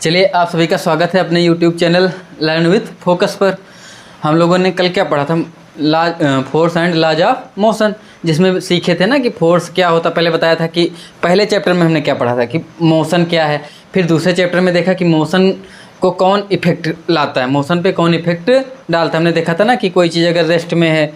चलिए, आप सभी का स्वागत है अपने YouTube channel learn with focus पर। हम लोगों ने कल क्या पढ़ा था, force and laws of motion, जिसमें सीखे थे ना कि फोर्स क्या होता। पहले बताया था कि पहले चैप्टर में हमने क्या पढ़ा था कि मोशन क्या है। फिर दूसरे चैप्टर में देखा कि मोशन को कौन इफेक्ट लाता है, मोशन पे कौन इफेक्ट डालता है। हमने देखा था ना कि कोई चीज़ अगर रेस्ट में है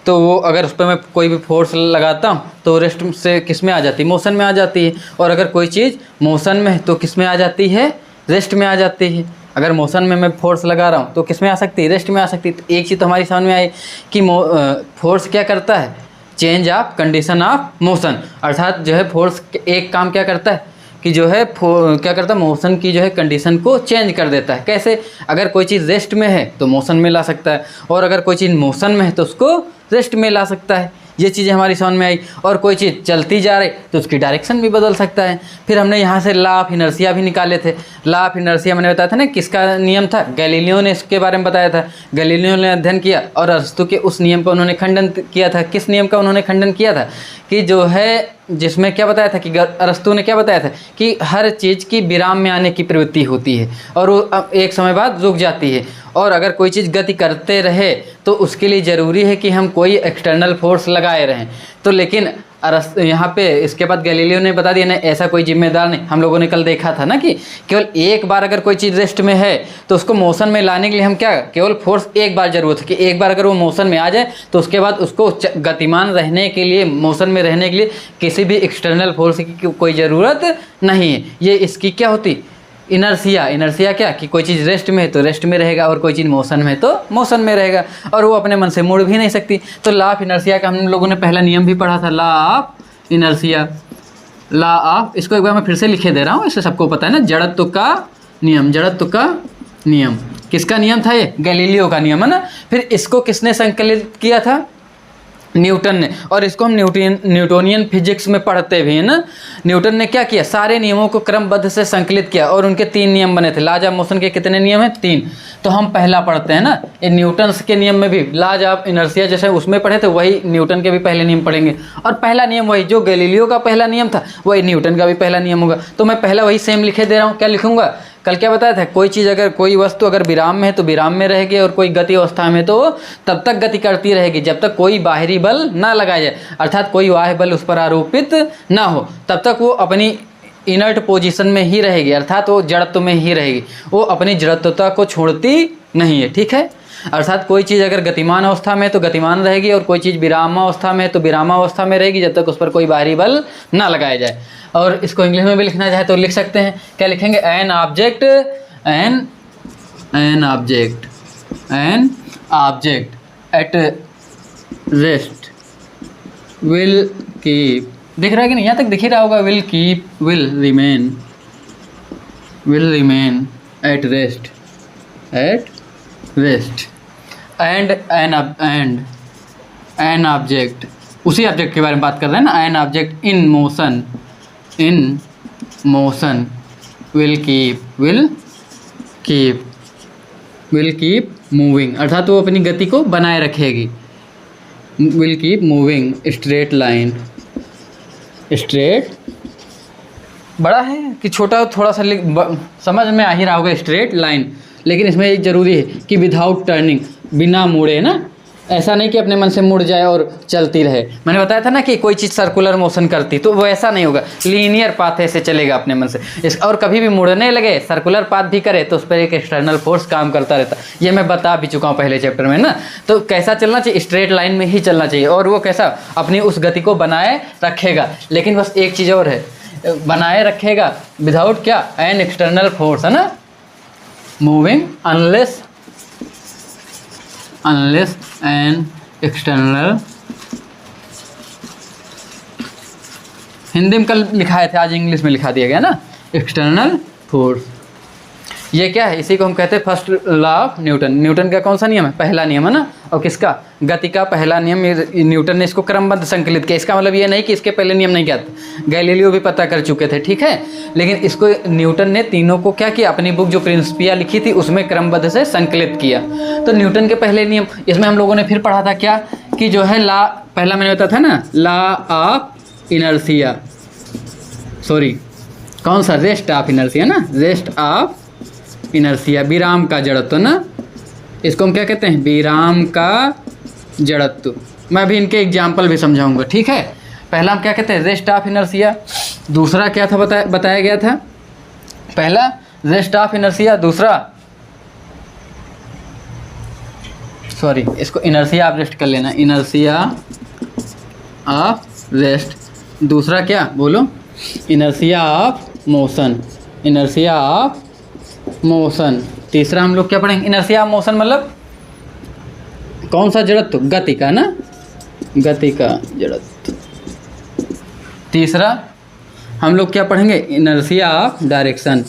तो वो अगर उस पर मैं कोई भी फोर्स लगाता हूँ तो रेस्ट से किस में आ जाती है, मोशन में आ जाती है। और अगर कोई चीज़ मोशन में है तो किस में आ जाती है, रेस्ट में आ जाती है। अगर मोशन में मैं फोर्स लगा रहा हूँ तो किस में आ सकती है, रेस्ट में आ सकती है। तो एक चीज़ तो हमारी समझ में आई कि फोर्स क्या करता है, change of condition of motion. अर्थात जो है फोर्स एक काम क्या करता है कि जो है क्या करता है, मोशन की जो है कंडीशन को चेंज कर देता है। कैसे, अगर कोई चीज़ रेस्ट में है तो मोशन में ला सकता है, और अगर कोई चीज़ मोशन में है तो उसको रेस्ट में ला सकता है। ये चीज़ें हमारी समझ में आई। और कोई चीज़ चलती जा रही तो उसकी डायरेक्शन भी बदल सकता है। फिर हमने यहाँ से लॉ ऑफ इनर्शिया भी निकाले थे। लॉ ऑफ इनर्शिया मैंने बताया था ना किसका नियम था, गैलीलियो ने इसके बारे में बताया था। गैलीलियो ने अध्ययन किया और अरस्तु के उस नियम का उन्होंने खंडन किया था। किस नियम का उन्होंने खंडन किया था कि जो है, जिसमें क्या बताया था कि अरस्तु ने क्या बताया था कि हर चीज़ की विराम में आने की प्रवृत्ति होती है और वो एक समय बाद रुक जाती है। और अगर कोई चीज़ गति करते रहे तो उसके लिए ज़रूरी है कि हम कोई एक्सटर्नल फोर्स लगाए रहें। तो लेकिन यहाँ पे इसके बाद गैलीलियो ने बता दिया ना, ऐसा कोई जिम्मेदार नहीं। हम लोगों ने कल देखा था ना कि केवल एक बार अगर कोई चीज़ रेस्ट में है तो उसको मोशन में लाने के लिए हम क्या, केवल फोर्स एक बार ज़रूरत है कि एक बार अगर वो मोशन में आ जाए तो उसके बाद उसको गतिमान रहने के लिए, मोशन में रहने के लिए किसी भी एक्सटर्नल फोर्स की कोई ज़रूरत नहीं है। ये इसकी क्या होती, इनर्शिया। इनर्शिया क्या कि कोई चीज़ रेस्ट में है तो रेस्ट में रहेगा, और कोई चीज़ मोशन में है तो मोशन में रहेगा, और वो अपने मन से मुड़ भी नहीं सकती। तो लॉ ऑफ इनर्शिया का हम लोगों ने पहला नियम भी पढ़ा था, law of inertia. Law of, इसको एक बार मैं फिर से लिखे दे रहा हूँ, इससे सबको पता है ना, जड़त्व का नियम। जड़त्व का नियम किसका नियम था, ये गैलीलियो का नियम है ना। फिर इसको किसने संकलित किया था, न्यूटन ने। और इसको हम न्यूटोनियन फिजिक्स में पढ़ते भी हैं ना। न्यूटन ने क्या किया, सारे नियमों को क्रमबद्ध से संकलित किया और उनके 3 नियम बने थे। लॉज ऑफ मोशन के कितने नियम हैं, 3। तो हम पहला पढ़ते हैं ना, ये न्यूटन के नियम में भी लॉज ऑफ इनर्शिया जैसे उसमें पढ़े थे वही न्यूटन के भी पहले नियम पढ़ेंगे। और पहला नियम वही जो गैलीलियो का पहला नियम था वही न्यूटन का भी पहला नियम होगा। तो मैं पहला वही सेम लिखे दे रहा हूँ। क्या लिखूंगा, कल क्या बताया था, कोई चीज़ अगर, कोई वस्तु अगर विराम में है तो विराम में रहेगी, और कोई गति अवस्था में तो तब तक गति करती रहेगी जब तक कोई बाहरी बल ना लगाया जाए, अर्थात कोई बाह्य बल उस पर आरोपित ना हो। तब तक वो अपनी इनर्ट पोजीशन में ही रहेगी, अर्थात वो जड़त्व में ही रहेगी, वो अपनी जड़त्वता को छोड़ती नहीं है। ठीक है, अर्थात कोई चीज़ अगर गतिमान अवस्था में तो गतिमान रहेगी, और कोई चीज़ विरामावस्था में तो विरामावस्था में रहेगी जब तक उस पर कोई बाहरी बल ना लगाया जाए। और इसको इंग्लिश में भी लिखना चाहे तो लिख सकते हैं। क्या लिखेंगे, an object at rest will keep, दिख रहा है कि नहीं, यहाँ तक दिख ही रहा होगा, will keep, will remain at rest and an object, उसी ऑब्जेक्ट के बारे में बात कर रहे हैं ना, an object in motion will keep moving, अर्थात वो अपनी गति को बनाए रखेगी। Will keep moving straight line, straight बड़ा है कि छोटा, थोड़ा सा समझ में आ ही रहा होगा, स्ट्रेट लाइन। लेकिन इसमें एक ज़रूरी है कि विदाउट टर्निंग, बिना मुड़े ना, ऐसा नहीं कि अपने मन से मुड़ जाए और चलती रहे। मैंने बताया था ना कि कोई चीज़ सर्कुलर मोशन करती तो वो ऐसा नहीं होगा, लीनियर पाथ ऐसे चलेगा अपने मन से इस, और कभी भी मुड़ने लगे, सर्कुलर पाथ भी करे तो उस पर एक एक्सटर्नल फोर्स काम करता रहता। ये मैं बता भी चुका हूँ पहले चैप्टर में ना। तो कैसा चलना चाहिए, स्ट्रेट लाइन में ही चलना चाहिए, और वो कैसा, अपनी उस गति को बनाए रखेगा। लेकिन बस एक चीज़ और है, बनाए रखेगा विदाउट क्या, एन एक्सटर्नल फोर्स, है ना, moving unless an external, Hindi में कल लिखाए थे, आज इंग्लिश में लिखा दिया गया ना, एक्सटर्नल फोर्स। ये क्या है, इसी को हम कहते हैं first law of Newton. Newton का कौन सा नियम है, पहला नियम है ना, और किसका, गति का पहला नियम। न्यूटन ने इसको क्रमबद्ध संकलित किया। इसका मतलब ये नहीं कि इसके पहले नियम नहीं किया था, गैलीलियो भी पता कर चुके थे, ठीक है। लेकिन इसको न्यूटन ने तीनों को क्या किया, अपनी बुक जो प्रिंसिपिया लिखी थी उसमें क्रमबद्ध से संकलित किया। तो न्यूटन के पहले नियम, इसमें हम लोगों ने फिर पढ़ा था क्या कि जो है लॉ, पहला मैंने बताया था ना, लॉ ऑफ इनर्शिया, सॉरी कौन सा, रेस्ट ऑफ इनर्शिया ना, रेस्ट ऑफ इनर्शिया, विराम का जड़त्व ना, इसको हम क्या कहते हैं, विराम का जड़त्व। मैं भी इनके एग्जाम्पल भी समझाऊंगा, ठीक है। पहला हम क्या कहते हैं, रेस्ट ऑफ इनर्शिया। दूसरा क्या था बताया गया था, पहला रेस्ट ऑफ इनर्शिया, दूसरा सॉरी इसको इनर्शिया ऑफ रेस्ट कर लेना, इनर्शिया ऑफ रेस्ट। दूसरा क्या बोलो, inertia of motion, inertia of motion. तीसरा हम लोग क्या पढ़ेंगे, इनर्शिया ऑफ मोशन मतलब कौन सा जड़त्व, गति का ना, गति का जड़त्व। तीसरा हम लोग क्या पढ़ेंगे, इनर्शिया ऑफ डायरेक्शन।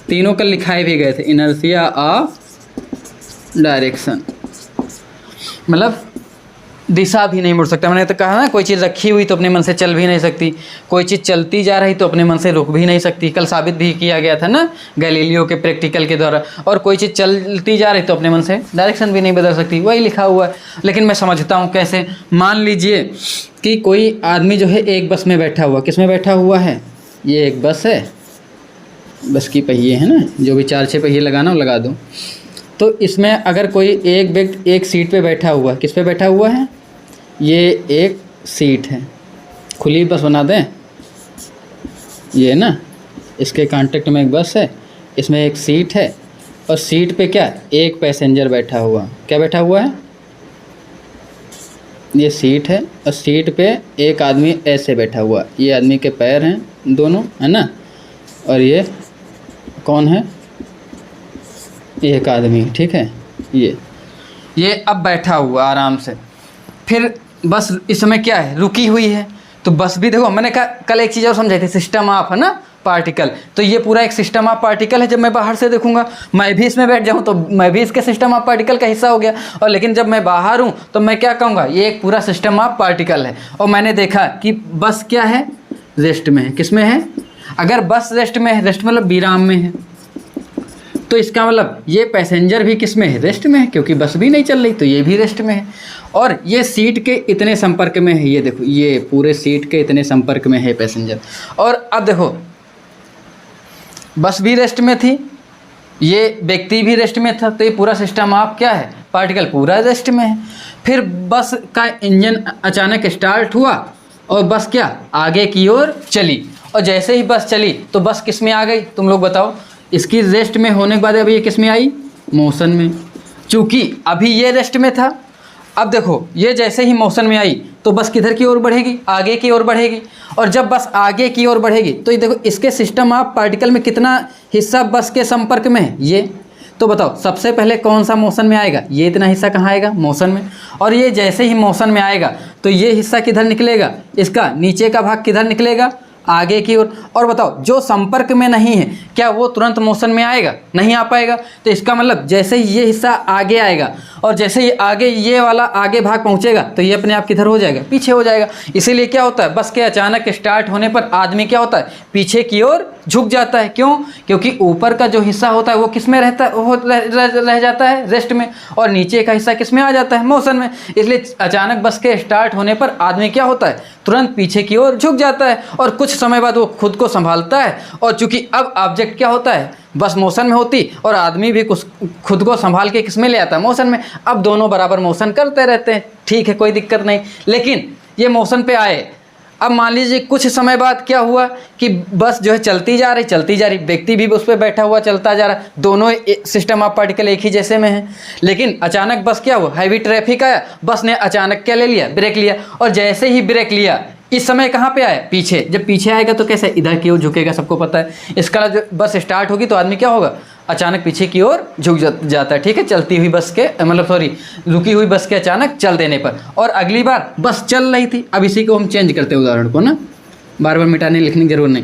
तीनों कल लिखाए भी गए थे, इनर्शिया ऑफ डायरेक्शन मतलब दिशा भी नहीं मुड़ सकता। मैंने तो कहा ना, कोई चीज़ रखी हुई तो अपने मन से चल भी नहीं सकती, कोई चीज़ चलती जा रही तो अपने मन से रुक भी नहीं सकती। कल साबित भी किया गया था ना गैलीलियो के प्रैक्टिकल के द्वारा। और कोई चीज़ चलती जा रही तो अपने मन से डायरेक्शन भी नहीं बदल सकती, वही लिखा हुआ है। लेकिन मैं समझता हूँ कैसे, मान लीजिए कि कोई आदमी जो है एक बस में बैठा हुआ, किस में बैठा हुआ है, ये एक बस है, बस की पहिए है ना, जो भी 4-6 पहिए लगाना हो लगा दो। तो इसमें अगर कोई एक व्यक्ति एक सीट पे बैठा हुआ, किस पे बैठा हुआ है, ये एक सीट है, खुली बस बना दें, ये ना, इसके कांटेक्ट में एक बस है, इसमें एक सीट है और सीट पे क्या, एक पैसेंजर बैठा हुआ। क्या बैठा हुआ है, ये सीट है और सीट पे एक आदमी ऐसे बैठा हुआ, ये आदमी के पैर हैं दोनों, है ना, और ये कौन है, एक आदमी, ठीक है। ये अब बैठा हुआ आराम से। फिर बस इस समय क्या है, रुकी हुई है। तो बस भी देखो, मैंने कहा कल एक चीज़ और समझाई थी, सिस्टम ऑफ है ना पार्टिकल। तो ये पूरा एक सिस्टम ऑफ पार्टिकल है। जब मैं बाहर से देखूंगा, मैं भी इसमें बैठ जाऊं तो मैं भी इसके सिस्टम ऑफ पार्टिकल का हिस्सा हो गया। और लेकिन जब मैं बाहर हूं तो मैं क्या कहूँगा, ये एक पूरा सिस्टम ऑफ पार्टिकल है। और मैंने देखा कि बस क्या है, रेस्ट में है। किस में है, अगर बस रेस्ट में है, रेस्ट मतलब विराम में है, तो इसका मतलब ये पैसेंजर भी किस में है, रेस्ट में है, क्योंकि बस भी नहीं चल रही तो ये भी रेस्ट में है। और ये सीट के इतने संपर्क में है, ये देखो, ये पूरे सीट के इतने संपर्क में है पैसेंजर। और अब देखो, बस भी रेस्ट में थी, ये व्यक्ति भी रेस्ट में था, तो ये पूरा सिस्टम ऑफ क्या है, पार्टिकल पूरा रेस्ट में है। फिर बस का इंजन अचानक स्टार्ट हुआ और बस क्या, आगे की ओर चली। और जैसे ही बस चली तो बस किस में आ गई, तुम लोग बताओ। इसकी रेस्ट में होने के बाद अभी ये किस में आई, मोशन में। चूँकि अभी ये रेस्ट में था, अब देखो ये जैसे ही मोशन में आई तो बस किधर की ओर बढ़ेगी, आगे की ओर बढ़ेगी। और जब बस आगे की ओर बढ़ेगी तो ये देखो, इसके सिस्टम ऑफ पार्टिकल में कितना हिस्सा बस के संपर्क में है, ये। तो बताओ सबसे पहले कौन सा मोशन में आएगा, ये इतना हिस्सा कहाँ आएगा, मोशन में। और ये जैसे ही मोशन में आएगा तो ये हिस्सा किधर निकलेगा, इसका नीचे का भाग किधर निकलेगा, आगे की ओर। और बताओ जो संपर्क में नहीं है, क्या वो तुरंत मोशन में आएगा, नहीं आ पाएगा। तो इसका मतलब जैसे ही ये हिस्सा आगे आएगा और जैसे ही आगे ये वाला आगे भाग पहुंचेगा तो ये अपने आप किधर हो जाएगा, पीछे हो जाएगा। इसीलिए क्या होता है, बस के अचानक स्टार्ट होने पर आदमी क्या होता है, पीछे की ओर झुक जाता है। क्यों, क्योंकि ऊपर का जो हिस्सा होता है वो किस में रहता है, वो रह जाता है रेस्ट में, और नीचे का हिस्सा किस में आ जाता है, मोशन में। इसलिए अचानक बस के स्टार्ट होने पर आदमी क्या होता है, तुरंत पीछे की ओर झुक जाता है और कुछ समय बाद वो खुद को संभालता है। और चूंकि अब ऑब्जेक्ट क्या होता है, बस मोशन में होती और आदमी भी कुछ खुद को संभाल के किस में ले आता है, मोशन में। अब दोनों बराबर मोशन करते रहते हैं, ठीक है, कोई दिक्कत नहीं। लेकिन ये मोशन पे आए, अब मान लीजिए कुछ समय बाद क्या हुआ कि बस जो है चलती जा रही, व्यक्ति भी उस पर बैठा हुआ चलता जा रहा, दोनों सिस्टम ऑफ पार्टिकल एक ही जैसे में है। लेकिन अचानक बस क्या हुआ, हैवी ट्रैफिक आया, बस ने अचानक क्या ले लिया, ब्रेक लिया। और जैसे ही ब्रेक लिया, इस समय कहाँ पे आया, पीछे। जब पीछे आएगा तो कैसे, इधर की ओर झुकेगा, सबको पता है। इसका जो बस स्टार्ट होगी तो आदमी क्या होगा, अचानक पीछे की ओर झुक जाता है, ठीक है, चलती हुई बस के मतलब सॉरी रुकी हुई बस के अचानक चल देने पर। और अगली बार बस चल रही थी, अब इसी को हम चेंज करते हैं उदाहरण को ना, बार बार मिटाने लिखने की जरूरत नहीं।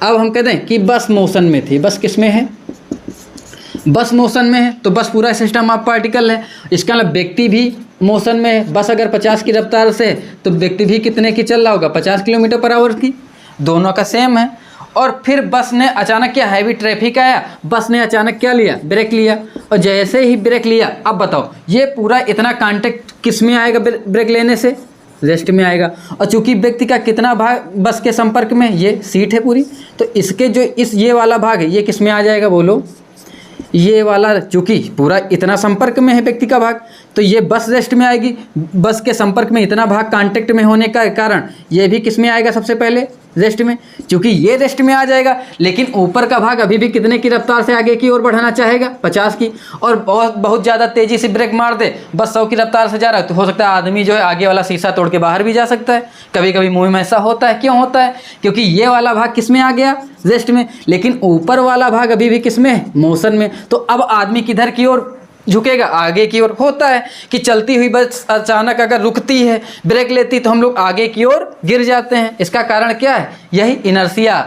अब हम कहते हैं कि बस मोशन में थी, बस किस में है, बस मोशन में है, तो बस पूरा सिस्टम ऑफ पार्टिकल है। इसका मतलब व्यक्ति भी मोशन में है। बस अगर 50 की रफ्तार से है तो व्यक्ति भी कितने की चल रहा होगा, 50 किलोमीटर पर आवर की, दोनों का सेम है। और फिर बस ने अचानक क्या, हैवी ट्रैफिक आया, बस ने अचानक क्या लिया, ब्रेक लिया। और जैसे ही ब्रेक लिया, अब बताओ ये पूरा इतना कांटेक्ट किस में आएगा, ब्रेक लेने से रेस्ट में आएगा। और चूंकि व्यक्ति का कितना भाग बस के संपर्क में, ये सीट है पूरी, तो इसके जो ये वाला भाग है ये किस में आ जाएगा, बोलो, ये वाला चूंकि पूरा इतना संपर्क में है व्यक्ति का भाग, तो ये बस रेस्ट में आएगी। बस के संपर्क में इतना भाग कांटेक्ट में होने का कारण ये भी किस में आएगा, सबसे पहले रेस्ट में, क्योंकि ये रेस्ट में आ जाएगा। लेकिन ऊपर का भाग अभी भी कितने की रफ्तार से आगे की ओर बढ़ाना चाहेगा, 50 की, और बहुत ज़्यादा तेज़ी से ब्रेक मार दे, बस 100 की रफ्तार से जा रहा है, तो हो सकता है आदमी जो है आगे वाला शीशा तोड़ के बाहर भी जा सकता है। कभी कभी मूवी में ऐसा होता है। क्यों होता है? क्योंकि ये वाला भाग किस में आ गया, रेस्ट में, लेकिन ऊपर वाला भाग अभी भी किस में है, मोशन में। तो अब आदमी किधर की ओर झुकेगा, आगे की ओर। होता है कि चलती हुई बस अचानक अगर रुकती है, ब्रेक लेती, तो हम लोग आगे की ओर गिर जाते हैं। इसका कारण क्या है? यही इनर्शिया।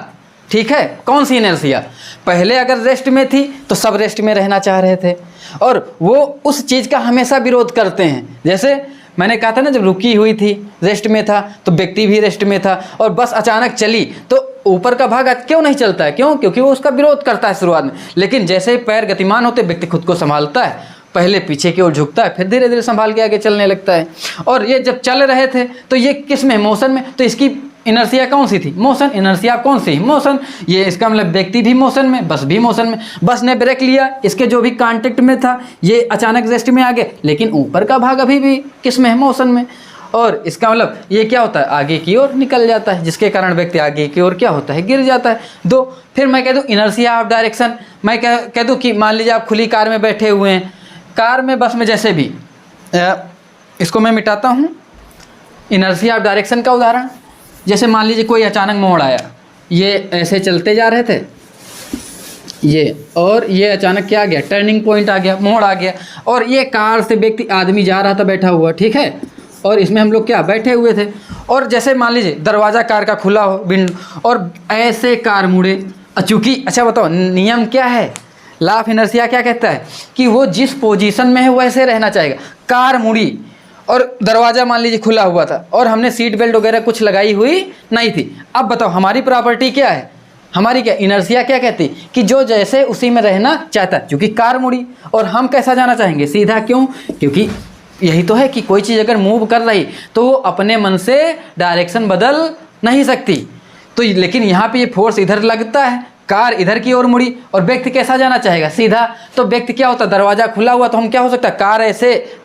ठीक है, कौन सी इनर्शिया? पहले अगर रेस्ट में थी तो सब रेस्ट में रहना चाह रहे थे, और वो उस चीज़ का हमेशा विरोध करते हैं। जैसे मैंने कहा था ना, जब रुकी हुई थी, रेस्ट में था, तो व्यक्ति भी रेस्ट में था, और बस अचानक चली तो ऊपर का भाग क्यों नहीं चलता है? क्यों? क्योंकि वो उसका विरोध करता है शुरुआत में। लेकिन जैसे ही पैर गतिमान होते, व्यक्ति खुद को संभालता है, पहले पीछे की ओर झुकता है, फिर धीरे धीरे संभाल के आगे चलने लगता है। और ये जब चल रहे थे तो ये किस में, मोशन में, तो इसकी इनर्शिया कौन सी थी, मोशन। इनर्शिया कौन सी, मोशन। ये इसका मतलब व्यक्ति भी मोशन में, बस भी मोशन में। बस ने ब्रेक लिया, इसके जो भी कांटेक्ट में था ये अचानक रेस्ट में आ गए, लेकिन ऊपर का भाग अभी भी किस में है, मोशन में। और इसका मतलब ये क्या होता है, आगे की ओर निकल जाता है, जिसके कारण व्यक्ति आगे की ओर क्या होता है, गिर जाता है। दो, फिर मैं कह दूँ इनर्शिया ऑफ डायरेक्शन। मैं कह दूँ कि मान लीजिए आप खुली कार में बैठे हुए हैं, कार में, बस में, जैसे भी, इसको मैं मिटाता हूँ। इनर्शिया ऑफ डायरेक्शन का उदाहरण, जैसे मान लीजिए कोई अचानक मोड़ आया, ये ऐसे चलते जा रहे थे ये, और ये अचानक क्या आ गया, टर्निंग पॉइंट आ गया, मोड़ आ गया, और ये कार से व्यक्ति, आदमी जा रहा था बैठा हुआ, ठीक है, और इसमें हम लोग क्या बैठे हुए थे, और जैसे मान लीजिए दरवाज़ा कार का खुला हो, विंडो, और ऐसे कार मुड़े। चूँकि अच्छा बताओ, नियम क्या है, लॉ ऑफ इनर्शिया क्या कहता है कि वो जिस पोजीशन में है वैसे रहना चाहेगा। कार मुड़ी और दरवाज़ा मान लीजिए खुला हुआ था, और हमने सीट बेल्ट वगैरह कुछ लगाई हुई नहीं थी। अब बताओ हमारी प्रॉपर्टी क्या है, हमारी क्या इनर्शिया क्या कहती कि जो जैसे उसी में रहना चाहता है। क्योंकि कार मुड़ी और हम कैसा जाना चाहेंगे, सीधा। क्यों? क्योंकि यही तो है कि कोई चीज़ अगर मूव कर रही तो वो अपने मन से डायरेक्शन बदल नहीं सकती। तो लेकिन यहाँ पे ये फोर्स इधर लगता है, कार इधर की ओर मुड़ी, और व्यक्ति कैसा जाना चाहेगा, सीधा। तो व्यक्ति क्या होता, दरवाज़ा खुला हुआ, तो हम क्या हो सकता है,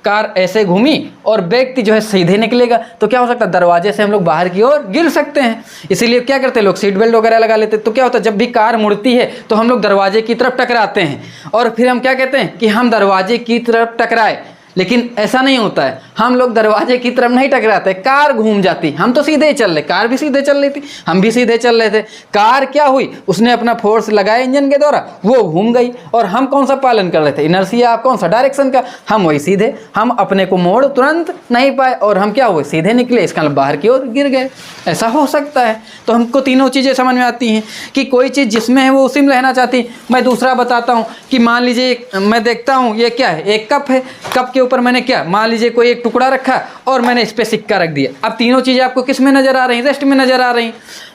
कार ऐसे घूमी और व्यक्ति जो है सीधे निकलेगा, तो क्या हो सकता है, दरवाजे से हम लोग बाहर की ओर गिर सकते हैं। इसीलिए क्या करते हैं लोग, सीट बेल्ट वगैरह लगा लेते हैं। तो क्या होता है, जब भी कार मुड़ती है तो हम लोग दरवाजे की तरफ टकराते हैं, और फिर हम क्या कहते हैं कि हम दरवाजे की तरफ टकराए। लेकिन ऐसा नहीं होता है, हम लोग दरवाजे की तरफ नहीं टकराते, कार घूम जाती, हम तो सीधे ही चल रहे, कार भी सीधे चल रही थी, हम भी सीधे चल रहे थे। कार क्या हुई, उसने अपना फोर्स लगाया इंजन के द्वारा, वो घूम गई, और हम कौन सा पालन कर रहे थे, इनर्शिया कौन सा, डायरेक्शन का। हम वही सीधे, हम अपने को मोड़ तुरंत नहीं पाए, और हम क्या हुए, सीधे निकले, इसका मतलब बाहर की ओर गिर गए। ऐसा हो सकता है। तो हमको तीनों चीज़ें समझ में आती हैं कि कोई चीज़ जिसमें है वो उसी में रहना चाहती। मैं दूसरा बताता हूँ कि मान लीजिए मैं देखता हूँ ये क्या है, एक कप है, कप के ऊपर मैंने क्या, मान लीजिए कोई एक टुकड़ा रखा और मैंने इस पे सिक्का रख दिया। अब तीनों चीज़ें आपको किस में नज़र आ रही, रेस्ट में नज़र आ रही।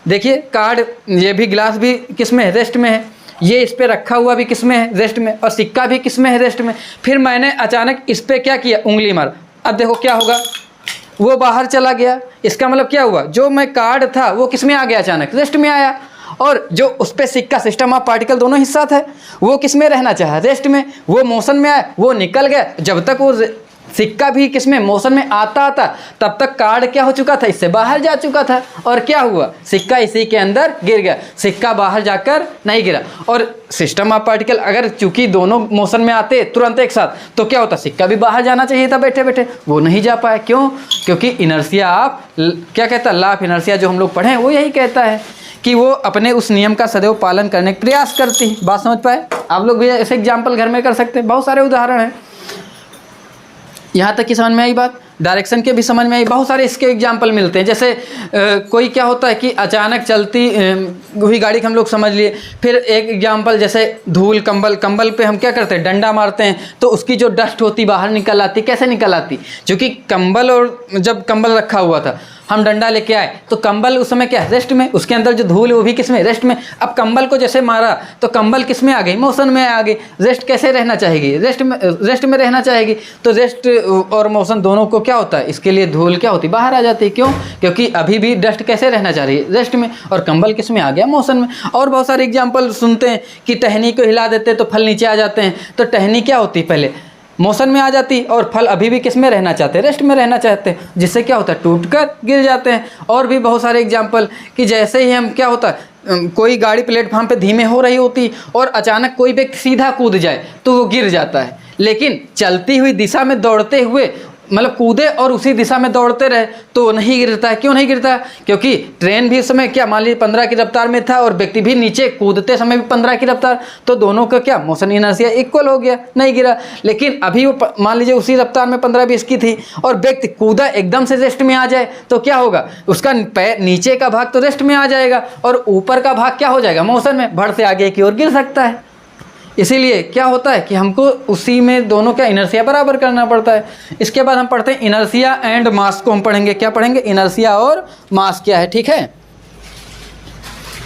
देखिए कार्ड, ये भी गिलास भी किस में है, रेस्ट में है, ये इस पे रखा हुआ भी किस में है, रेस्ट में, और सिक्का भी किस में है, रेस्ट में। फिर मैंने अचानक इस पे क्या किया, उंगली मार, अब देखो क्या होगा, वो बाहर चला गया। इसका मतलब क्या हुआ, जो मैं कार्ड था वो किस में आ गया, अचानक रेस्ट में आया, और जो उस पर सिक्का, सिस्टम ऑफ पार्टिकल दोनों हिस्सा था, वो किस में रहना चाहा, रेस्ट में। वो मोशन में आया, वो निकल गया। जब तक वो सिक्का भी किस में, मोशन में आता तब तक कार्ड क्या हो चुका था, इससे बाहर जा चुका था। और क्या हुआ, सिक्का इसी के अंदर गिर गया, सिक्का बाहर जाकर नहीं गिरा। और सिस्टम ऑफ पार्टिकल अगर चूंकि दोनों मोशन में आते तुरंत एक साथ, तो क्या होता, सिक्का भी बाहर जाना चाहिए था बैठे बैठे, वो नहीं जा पाया। क्यों? क्योंकि इनर्शिया ऑफ, क्या कहता है, लॉ ऑफ इनर्शिया जो हम लोग पढ़े हैं वो यही कहता है कि वो अपने उस नियम का सदैव पालन करने का प्रयास करती है। बात समझ पाए? आप लोग भी ऐसे एग्जाम्पल घर में कर सकते हैं, बहुत सारे उदाहरण हैं। यहाँ तक की समझ में आई बात, डायरेक्शन के भी समझ में आई, बहुत सारे इसके एग्जाम्पल मिलते हैं। जैसे कोई क्या होता है कि अचानक चलती हुई गाड़ी को हम लोग समझ लिए। फिर एक एग्जाम्पल, जैसे धूल, कंबल पे हम क्या करते हैं, डंडा मारते हैं, तो उसकी जो डस्ट होती बाहर निकल आती। कैसे निकल आती, क्योंकि कंबल, और जब कंबल रखा हुआ था, हम डंडा लेके आए तो कंबल उस समय क्या है, रेस्ट में, उसके अंदर जो धूल है वो भी किस में, रेस्ट में। अब कंबल को जैसे मारा तो कंबल किस में आ गई, मोशन में आ गई। रेस्ट कैसे रहना चाहेगी, रेस्ट में रहना चाहेगी। तो रेस्ट और मोशन दोनों को क्या होता है, इसके लिए धूल क्या होती, बाहर आ जाती है। क्यों? क्योंकि अभी भी डस्ट कैसे रहना चाह रही है, रेस्ट में, और कंबल किस में आ गया, गया मोशन में। और बहुत सारे एग्जाम्पल सुनते हैं कि टहनी को हिला देते हैं तो फल नीचे आ जाते हैं। तो टहनी क्या होती है, पहले मोशन में आ जाती और फल अभी भी किस में रहना चाहते हैं, रेस्ट में रहना चाहते हैं, जिससे क्या होता है टूट कर गिर जाते हैं। और भी बहुत सारे एग्जाम्पल कि जैसे ही हम क्या होता है कोई गाड़ी प्लेटफॉर्म पे धीमे हो रही होती और अचानक कोई व्यक्ति सीधा कूद जाए तो वो गिर जाता है, लेकिन चलती हुई दिशा में दौड़ते हुए मतलब कूदे और उसी दिशा में दौड़ते रहे तो वो नहीं गिरता है। क्यों नहीं गिरता? क्योंकि ट्रेन भी उस समय क्या मान लीजिए 15 की रफ्तार में था और व्यक्ति भी नीचे कूदते समय भी 15 की रफ्तार, तो दोनों का क्या मोशन इनर्शिया इक्वल हो गया, नहीं गिरा। लेकिन अभी वो मान लीजिए उसी रफ्तार में 15-20 की थी और व्यक्ति कूदा एकदम से रेस्ट में आ जाए तो क्या होगा, उसका पैर नीचे का भाग तो रेस्ट में आ जाएगा और ऊपर का भाग क्या हो जाएगा, मोशन में, भड़ से आगे की ओर गिर सकता है। इसीलिए क्या होता है कि हमको उसी में दोनों का इनर्शिया बराबर करना पड़ता है। इसके बाद हम पढ़ते हैं इनर्शिया एंड मास को हम पढ़ेंगे। क्या पढ़ेंगे? इनर्शिया और मास क्या है, ठीक है।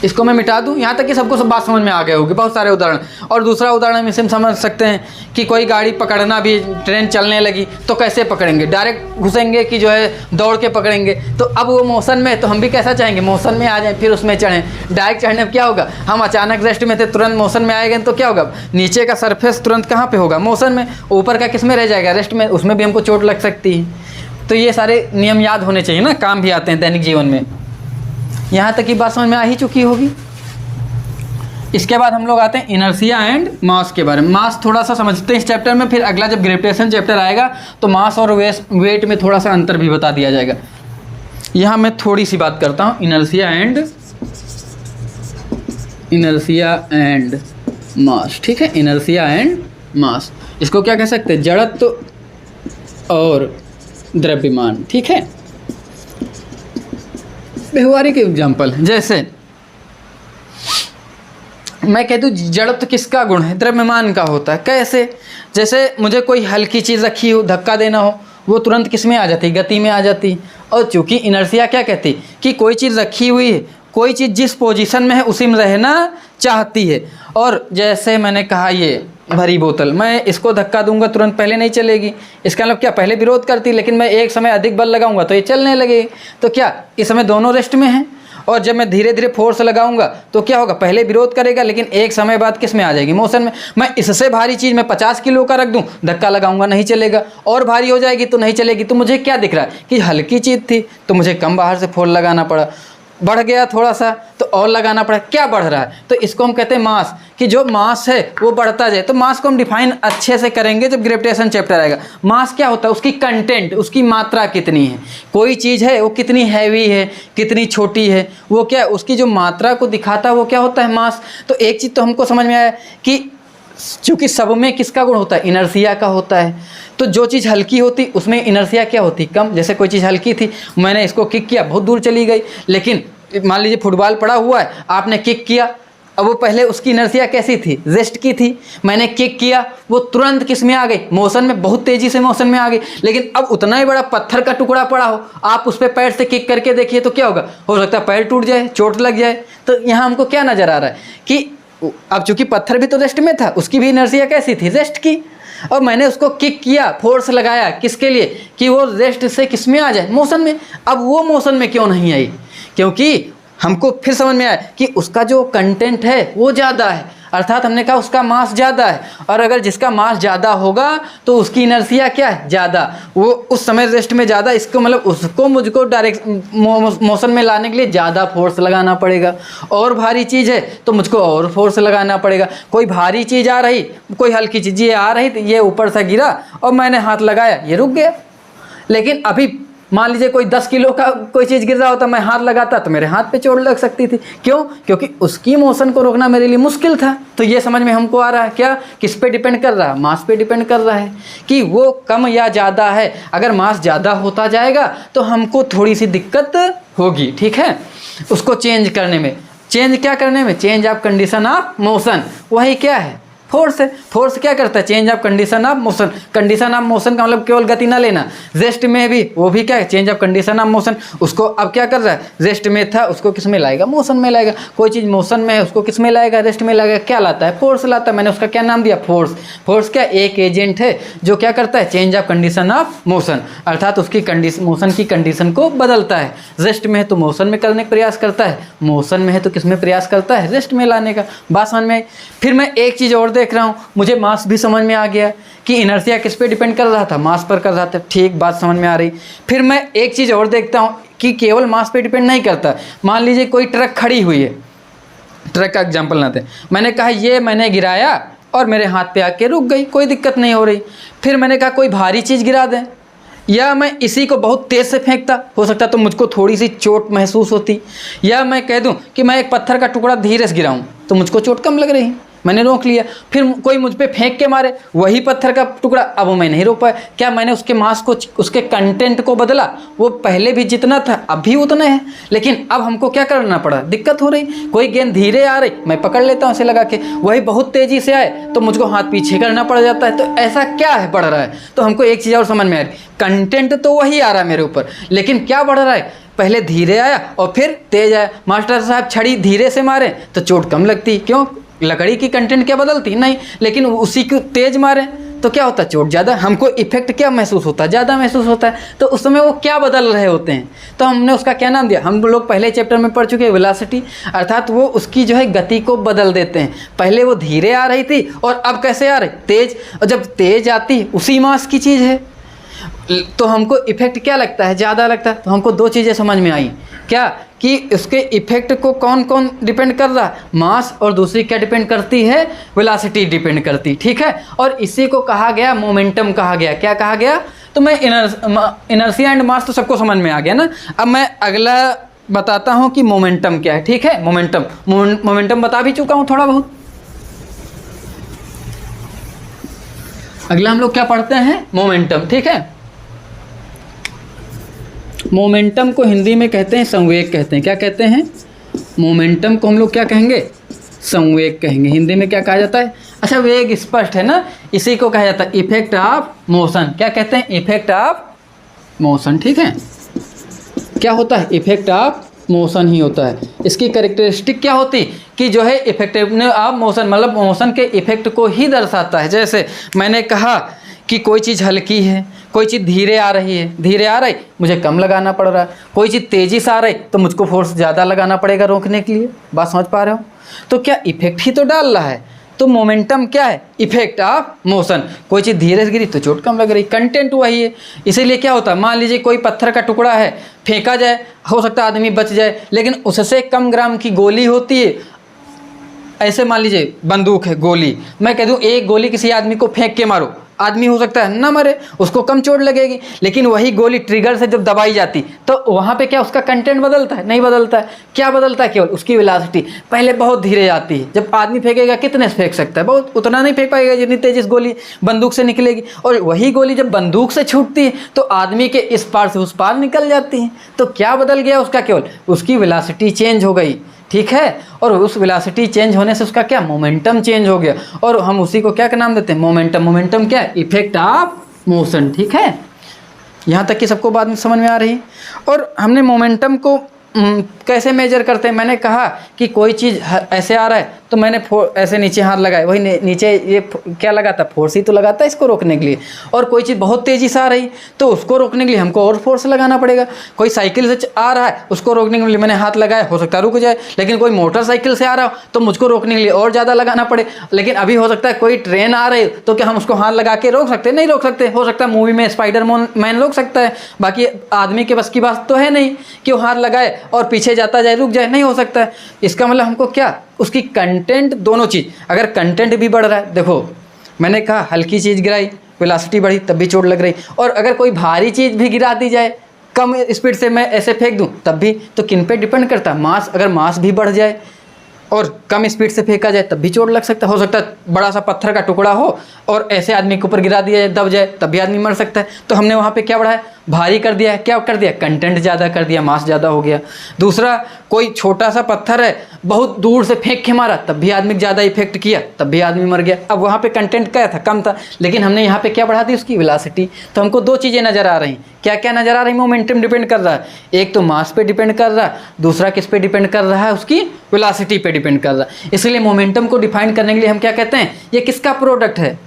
इसको मैं मिटा दूं, यहाँ तक कि सबको सब बात समझ में आ गए होगी। बहुत सारे उदाहरण, और दूसरा उदाहरण हम इसे समझ सकते हैं कि कोई गाड़ी पकड़ना भी, ट्रेन चलने लगी तो कैसे पकड़ेंगे, डायरेक्ट घुसेंगे कि जो है दौड़ के पकड़ेंगे। तो अब वो मोशन में, तो हम भी कैसा चाहेंगे, मोशन में आ जाएं फिर उसमें चढ़ें। डायरेक्ट चढ़ने में क्या होगा, हम अचानक रेस्ट में थे तुरंत मोशन में आएंगे तो क्या होगा, नीचे का सरफेस तुरंत कहाँ पर होगा, मोशन में, ऊपर का किस में रह जाएगा, रेस्ट में, उसमें भी हमको चोट लग सकती है। तो ये सारे नियम याद होने चाहिए ना, काम भी आते हैं दैनिक जीवन में। यहाँ तक की बात समझ में आ ही चुकी होगी। इसके बाद हम लोग आते हैं इनर्शिया एंड मास के बारे में। मास थोड़ा सा समझते हैं इस चैप्टर में, फिर अगला जब ग्रेविटेशन चैप्टर आएगा तो मास और वेट में थोड़ा सा अंतर भी बता दिया जाएगा। यहाँ मैं थोड़ी सी बात करता हूँ इनर्शिया एंड मास, ठीक है। इनर्शिया एंड मास, इसको क्या कह सकते हैं, जड़त्व और द्रव्यमान, ठीक है। व्यवहारिक एग्जाम्पल, जैसे मैं कह दूँ जड़त्व किसका गुण है, द्रव्यमान का होता है। कैसे? जैसे मुझे कोई हल्की चीज़ रखी हो, धक्का देना हो, वो तुरंत किस में आ जाती, गति में आ जाती। और चूंकि इनर्शिया क्या कहती कि कोई चीज़ रखी हुई है, कोई चीज़ जिस पोजीशन में है उसी में रहना चाहती है। और जैसे मैंने कहा ये भरी बोतल, मैं इसको धक्का दूंगा तुरंत पहले नहीं चलेगी, इसका मतलब क्या, पहले विरोध करती, लेकिन मैं एक समय अधिक बल लगाऊंगा तो ये चलने लगेगी। तो क्या इस समय दोनों रेस्ट में हैं, और जब मैं धीरे धीरे फोर्स लगाऊंगा तो क्या होगा, पहले विरोध करेगा लेकिन एक समय बाद किस में आ जाएगी, मोशन में। मैं इससे भारी चीज़ मैं 50 किलो का रख दूं, धक्का लगाऊंगा नहीं चलेगा, और भारी हो जाएगी तो नहीं चलेगी। तो मुझे क्या दिख रहा है कि हल्की चीज़ थी तो मुझे कम बाहर से फोर्स लगाना पड़ा, बढ़ गया थोड़ा सा तो और लगाना पड़ा, क्या बढ़ रहा है, तो इसको हम कहते हैं मास, कि जो मास है वो बढ़ता जाए। तो मास को हम डिफाइन अच्छे से करेंगे जब ग्रेविटेशन चैप्टर आएगा। मास क्या होता है, उसकी कंटेंट, उसकी मात्रा कितनी है, कोई चीज़ है वो कितनी हैवी है, कितनी छोटी है, वो क्या, उसकी जो मात्रा को दिखाता है वो क्या होता है, मास। तो एक चीज़ तो हमको समझ में आया कि चूँकि सब में किसका गुण होता है, इनर्शिया का होता है। तो जो चीज़ हल्की होती उसमें इनर्शिया क्या होती, कम। जैसे कोई चीज़ हल्की थी, मैंने इसको किक किया, बहुत दूर चली गई। लेकिन मान लीजिए फुटबॉल पड़ा हुआ है, आपने किक किया, अब वो पहले उसकी इनर्शिया कैसी थी, रेस्ट की थी, मैंने किक किया, वो तुरंत किस में आ गई, मोशन में, बहुत तेज़ी से मोशन में आ गई। लेकिन अब उतना ही बड़ा पत्थर का टुकड़ा पड़ा हो, आप उस पर पैर से किक करके देखिए तो क्या होगा, हो सकता है पैर टूट जाए, चोट लग जाए। तो यहाँ हमको क्या नज़र आ रहा है कि अब चूंकि पत्थर भी तो रेस्ट में था, उसकी भी इनर्शिया कैसी थी, रेस्ट की, और मैंने उसको किक किया, फोर्स लगाया, किसके लिए, कि वो रेस्ट से किस में आ जाए, मोशन में। अब वो मोशन में क्यों नहीं आई, क्योंकि हमको फिर समझ में आया कि उसका जो कंटेंट है वो ज़्यादा है, अर्थात हमने कहा उसका मास ज़्यादा है। और अगर जिसका मास ज़्यादा होगा तो उसकी इनर्शिया क्या है, ज़्यादा, वो उस समय रेस्ट में ज़्यादा, इसको मतलब उसको मुझको डायरेक्ट मोशन में लाने के लिए ज़्यादा फोर्स लगाना पड़ेगा। और भारी चीज़ है तो मुझको और फोर्स लगाना पड़ेगा। कोई भारी चीज़ आ रही, कोई हल्की चीज़ ये आ रही, तो ये ऊपर से गिरा और मैंने हाथ लगाया, ये रुक गया। लेकिन अभी मान लीजिए कोई 10 किलो का कोई चीज़ गिर रहा होता, मैं हाथ लगाता तो मेरे हाथ पे चोट लग सकती थी। क्यों? क्योंकि उसकी मोशन को रोकना मेरे लिए मुश्किल था। तो ये समझ में हमको आ रहा है, क्या, किस पे डिपेंड कर रहा है, मास पे डिपेंड कर रहा है कि वो कम या ज़्यादा है। अगर मास ज़्यादा होता जाएगा तो हमको थोड़ी सी दिक्कत होगी, ठीक है, उसको चेंज करने में। चेंज क्या करने में, change of condition of motion, वही क्या है, फोर्स है। फोर्स क्या करता है? Change of condition of motion. Condition of motion का मतलब केवल गति ना लेना, रेस्ट में भी वो भी क्या है? Change of condition of motion. उसको अब क्या कर रहा है? रेस्ट में था, उसको किस में लाएगा? मोशन में लाएगा। कोई चीज़ मोशन में है, उसको किस में लाएगा? रेस्ट में लाएगा। क्या लाता है? फोर्स लाता है। मैंने उसका क्या नाम दिया? फोर्स। फोर्स क्या? एक एजेंट है जो क्या करता है? Change of condition of motion, अर्थात उसकी कंडीशन, मोशन की कंडीशन को बदलता है। रेस्ट में है तो मोशन में करने का प्रयास करता है, मोशन में है तो किस में प्रयास करता है? रेस्ट में लाने का। बात समझ में आई? फिर मैं एक चीज़ और देख रहा हूँ, मुझे मास भी समझ में आ गया कि इनर्शिया किस पे डिपेंड कर रहा था? मास पर कर रहा था। ठीक, बात समझ में आ रही। फिर मैं एक चीज़ और देखता हूँ कि केवल मास पे डिपेंड नहीं करता। मान लीजिए कोई ट्रक खड़ी हुई है, ट्रक का एग्जाम्पल लाते हैं। मैंने कहा ये मैंने गिराया और मेरे हाथ पे आके रुक गई, कोई दिक्कत नहीं हो रही। फिर मैंने कहा कोई भारी चीज़ गिरा दें, या मैं इसी को बहुत तेज़ से फेंकता, हो सकता तो मुझको थोड़ी सी चोट महसूस होती। या मैं कह दूं कि मैं एक पत्थर का टुकड़ा धीरे से गिराऊं तो मुझको चोट कम लग रही, मैंने रोक लिया। फिर कोई मुझ पे फेंक के मारे वही पत्थर का टुकड़ा, अब वो मैं नहीं रोक पाया। क्या मैंने उसके मास को, उसके कंटेंट को बदला? वो पहले भी जितना था अब भी उतना है, लेकिन अब हमको क्या करना पड़ा? दिक्कत हो रही। कोई गेंद धीरे आ रही, मैं पकड़ लेता हूँ ऐसे लगा के, वही बहुत तेज़ी से आए तो मुझको हाथ पीछे करना पड़ जाता है। तो ऐसा क्या है बढ़ रहा है? तो हमको एक चीज़ और समझ में आ रही, कंटेंट तो वही आ रहा है मेरे ऊपर, लेकिन क्या बढ़ रहा है? पहले धीरे आया और फिर तेज आया। मास्टर साहब छड़ी धीरे से मारे तो चोट कम लगती, क्यों? लकड़ी की कंटेंट क्या बदलती? नहीं। लेकिन उसी को तेज मारे तो क्या होता? चोट ज़्यादा। हमको इफेक्ट क्या महसूस होता है? ज़्यादा महसूस होता है। तो उस समय वो क्या बदल रहे होते हैं? तो हमने उसका क्या नाम दिया? हम लोग पहले चैप्टर में पढ़ चुके हैं, वेलोसिटी, अर्थात वो उसकी जो है गति को बदल देते हैं। पहले वो धीरे आ रही थी और अब कैसे आ रही? तेज। और जब तेज आती, उसी मास की चीज़ है तो हमको इफेक्ट क्या लगता है? ज़्यादा लगता है। तो हमको दो चीज़ें समझ में आई, क्या कि उसके इफेक्ट को कौन कौन डिपेंड कर रहा है? मास। और दूसरी क्या डिपेंड करती है? वेलोसिटी डिपेंड करती। ठीक है। और इसी को कहा गया मोमेंटम कहा गया। क्या कहा गया? तो मैं इनर्शिया एंड मास तो सबको समझ में आ गया ना। अब मैं अगला बताता हूँ कि मोमेंटम क्या है। ठीक है। मोमेंटम बता भी चुका हूँ थोड़ा बहुत। अगला हम लोग क्या पढ़ते हैं? मोमेंटम। ठीक है। मोमेंटम को हिंदी में कहते हैं संवेग कहते हैं। क्या कहते हैं? मोमेंटम को हम लोग क्या कहेंगे? संवेग कहेंगे। हिंदी में क्या कहा जाता है? अच्छा, वेग स्पष्ट है ना, इसी को कहा जाता है इफेक्ट ऑफ मोशन। क्या कहते हैं? Effect of motion. ठीक है। क्या होता है? इफेक्ट ऑफ मोशन ही होता है। इसकी कैरेक्टरिस्टिक क्या होती कि जो है इफेक्टिवनेस ऑफ मोशन, मतलब मोशन के इफेक्ट को ही दर्शाता है। जैसे मैंने कहा कि कोई चीज़ हल्की है, कोई चीज़ धीरे आ रही है, धीरे आ रही मुझे कम लगाना पड़ रहा है। कोई चीज़ तेज़ी से आ रही तो मुझको फोर्स ज़्यादा लगाना पड़ेगा रोकने के लिए। बात समझ पा रहे हो? तो क्या इफेक्ट ही तो डाल रहा है। तो मोमेंटम क्या है? Effect of motion. कोई चीज़ धीरे से गिरी तो चोट कम लग रही, कंटेंट वही है। इसीलिए क्या होता है? मान लीजिए कोई पत्थर का टुकड़ा है, फेंका जाए, हो सकता है आदमी बच जाए, लेकिन उससे कम ग्राम की गोली होती है। ऐसे मान लीजिए बंदूक है, गोली, मैं कह दूँ एक गोली किसी आदमी को फेंक के मारो, आदमी हो सकता है ना मरे, उसको कम चोट लगेगी। लेकिन वही गोली ट्रिगर से जब दबाई जाती तो वहाँ पे क्या उसका कंटेंट बदलता है? नहीं बदलता है। क्या बदलता है? केवल उसकी वेलोसिटी। पहले बहुत धीरे जाती है, जब आदमी फेंकेगा कितने से फेंक सकता है? बहुत, उतना नहीं फेंक पाएगा जितनी तेज इस गोली बंदूक से निकलेगी। और वही गोली जब बंदूक से छूटती है तो आदमी के इस पार से उस पार निकल जाती है। तो क्या बदल गया उसका? केवल उसकी वेलोसिटी चेंज हो गई। ठीक है। और उस वेलोसिटी चेंज होने से उसका क्या? मोमेंटम चेंज हो गया। और हम उसी को क्या का नाम देते हैं? मोमेंटम। मोमेंटम क्या है? Effect of motion. ठीक है। यहाँ तक कि सबको बात में समझ में आ रही। और हमने मोमेंटम को कैसे मेजर करते हैं? मैंने कहा कि कोई चीज़ ऐसे आ रहा है तो मैंने ऐसे नीचे हाथ लगाए, वही नीचे ये क्या लगाता? फोर्स ही तो लगाता है इसको रोकने के लिए। और कोई चीज़ बहुत तेज़ी से आ रही तो उसको रोकने के लिए हमको और फोर्स लगाना पड़ेगा। कोई साइकिल से आ रहा है, उसको रोकने के लिए मैंने हाथ लगाया, हो सकता है रुक जाए। लेकिन कोई मोटरसाइकिल से आ रहा हो तो मुझको रोकने के लिए और ज़्यादा लगाना पड़े। लेकिन अभी हो सकता है कोई ट्रेन आ रही तो क्या हम उसको हाथ लगा के रोक सकते? नहीं रोक सकते। हो सकता है मूवी में स्पाइडर मैन रोक सकता है, बाकी आदमी के बस की बात तो है नहीं कि वो हाथ लगाए और पीछे जाता जाए, रुक जाए, नहीं हो सकता है। इसका मतलब हमको क्या? उसकी कंटेंट, दोनों चीज़। अगर कंटेंट भी बढ़ रहा है, देखो मैंने कहा हल्की चीज़ गिराई, वेलोसिटी बढ़ी तब भी चोट लग रही। और अगर कोई भारी चीज़ भी गिरा दी जाए, कम स्पीड से मैं ऐसे फेंक दूं तब भी, तो किन पे डिपेंड करता है? मास। अगर मास भी बढ़ जाए और कम स्पीड से फेंका जाए तब भी चोट लग सकता है। हो सकता है बड़ा सा पत्थर का टुकड़ा हो और ऐसे आदमी के ऊपर गिरा दिया जाए, दब जाए, तब भी आदमी मर सकता है। तो हमने वहाँ पे क्या बढ़ाया? भारी कर दिया है, क्या कर दिया, कंटेंट ज़्यादा कर दिया, मास ज़्यादा हो गया। दूसरा, कोई छोटा सा पत्थर है, बहुत दूर से फेंक के मारा, तब भी आदमी ज़्यादा इफेक्ट किया, तब भी आदमी मर गया। अब वहाँ पे कंटेंट क्या था, कम था, लेकिन हमने यहाँ पे क्या बढ़ा दी, उसकी वेलोसिटी। तो हमको दो चीज़ें नज़र आ रही, क्या क्या नज़र आ रही, मोमेंटम डिपेंड कर रहा है, एक तो मास पे डिपेंड कर रहा है, दूसरा किस पे डिपेंड कर रहा है, उसकी वेलोसिटी पे डिपेंड कर रहा है। इसलिए मोमेंटम को डिफाइन करने के लिए हम क्या कहते हैं, ये किसका प्रोडक्ट है,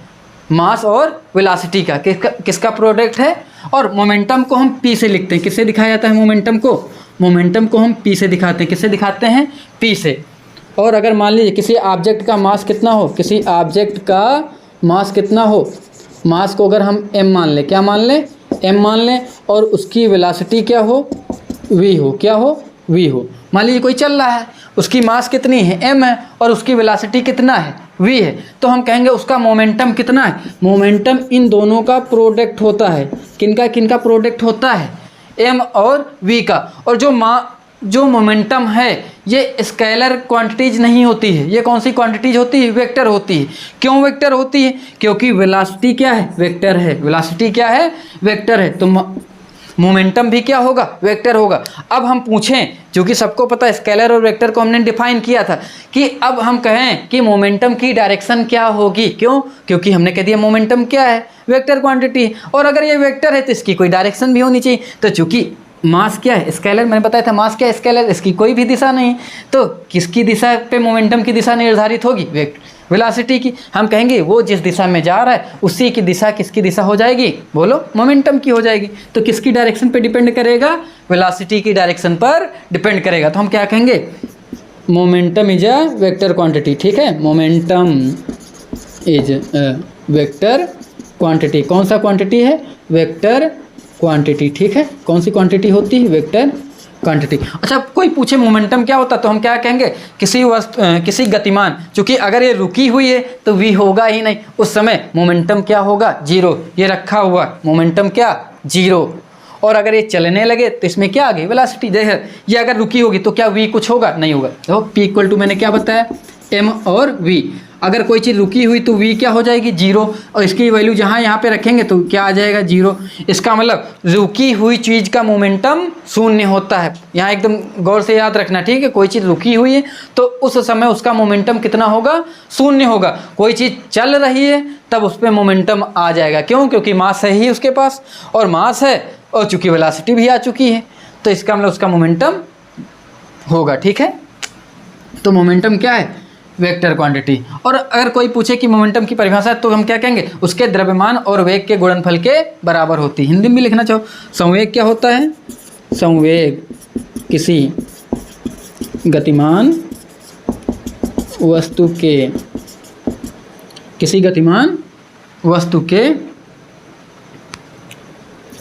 मास और वेलोसिटी का, किसका प्रोडक्ट है। और मोमेंटम को हम पी से लिखते हैं, किससे दिखाया जाता है मोमेंटम को, मोमेंटम को हम पी से दिखाते हैं, किससे दिखाते हैं, पी से। और अगर मान लीजिए किसी ऑब्जेक्ट का मास कितना हो, किसी ऑब्जेक्ट का मास कितना हो, मास को अगर हम m मान लें, क्या मान लें, m मान लें, और उसकी वेलोसिटी क्या हो, v हो, क्या हो, v हो। मान लीजिए कोई चल रहा है, उसकी मास कितनी है, m है, और उसकी वेलोसिटी कितना है, v है, तो हम कहेंगे उसका मोमेंटम कितना है। मोमेंटम इन दोनों का प्रोडक्ट होता है, किनका किनका प्रोडक्ट होता है, m और v का। और जो मोमेंटम है ये स्केलर क्वांटिटीज नहीं होती है, ये कौन सी क्वांटिटीज होती है, वेक्टर होती है। क्यों वेक्टर होती है, क्योंकि वेलोसिटी क्या है, वेक्टर है, वेलोसिटी क्या है, वेक्टर है, तो मोमेंटम भी क्या होगा, वेक्टर होगा। अब हम पूछें, क्योंकि सबको पता है स्केलर और वेक्टर को हमने डिफाइन किया था, कि अब हम कहें कि मोमेंटम की डायरेक्शन क्या होगी, क्यों, क्योंकि हमने कह दिया मोमेंटम क्या है, वेक्टर क्वांटिटी, और अगर ये वेक्टर है तो इसकी कोई डायरेक्शन भी होनी चाहिए। तो चूंकि मास क्या है, स्केलर, मैंने बताया था मास क्या है, स्केलर, इसकी कोई भी दिशा नहीं, तो किसकी दिशा पे मोमेंटम की दिशा निर्धारित होगी, वेलोसिटी की। हम कहेंगे वो जिस दिशा में जा रहा है उसी की दिशा किसकी दिशा हो जाएगी, बोलो, मोमेंटम की हो जाएगी। तो किसकी डायरेक्शन पे डिपेंड करेगा, वेलोसिटी की डायरेक्शन पर डिपेंड करेगा। तो हम क्या कहेंगे, momentum is a vector quantity, ठीक है, momentum is a vector quantity. कौन सा क्वांटिटी है, वेक्टर क्वांटिटी, ठीक है, कौन सी क्वांटिटी होती है, वेक्टर क्वांटिटी। अच्छा, कोई पूछे मोमेंटम क्या होता है, तो हम क्या कहेंगे, किसी गतिमान, क्योंकि अगर ये रुकी हुई है तो v होगा ही नहीं, उस समय मोमेंटम क्या होगा, जीरो। ये रखा हुआ मोमेंटम क्या, जीरो। और अगर ये चलने लगे तो इसमें क्या आ गई, वेलोसिटी। देखिए ये अगर रुकी होगी तो क्या v कुछ होगा, नहीं होगा। देखो p इक्वल टू मैंने क्या बताया, m और v। अगर कोई चीज़ रुकी हुई तो v क्या हो जाएगी, जीरो, और इसकी वैल्यू जहाँ यहाँ पे रखेंगे तो क्या आ जाएगा, जीरो। इसका मतलब रुकी हुई चीज़ का मोमेंटम शून्य होता है। यहाँ एकदम गौर से याद रखना, ठीक है, कोई चीज़ रुकी हुई है तो उस समय उसका मोमेंटम कितना होगा, शून्य होगा। कोई चीज़ चल रही है तब उस पर मोमेंटम आ जाएगा, क्यों, क्योंकि मास है ही उसके पास, और मास है और चूँकि वेलोसिटी भी आ चुकी है, तो इसका मतलब उसका मोमेंटम होगा, ठीक है। तो मोमेंटम क्या है, वेक्टर क्वांटिटी। और अगर कोई पूछे कि मोमेंटम की परिभाषा है तो हम क्या कहेंगे, उसके द्रव्यमान और वेग के गुणनफल के बराबर होती है। हिंदी में लिखना चाहो, संवेग क्या होता है, संवेग किसी गतिमान वस्तु के, किसी गतिमान वस्तु के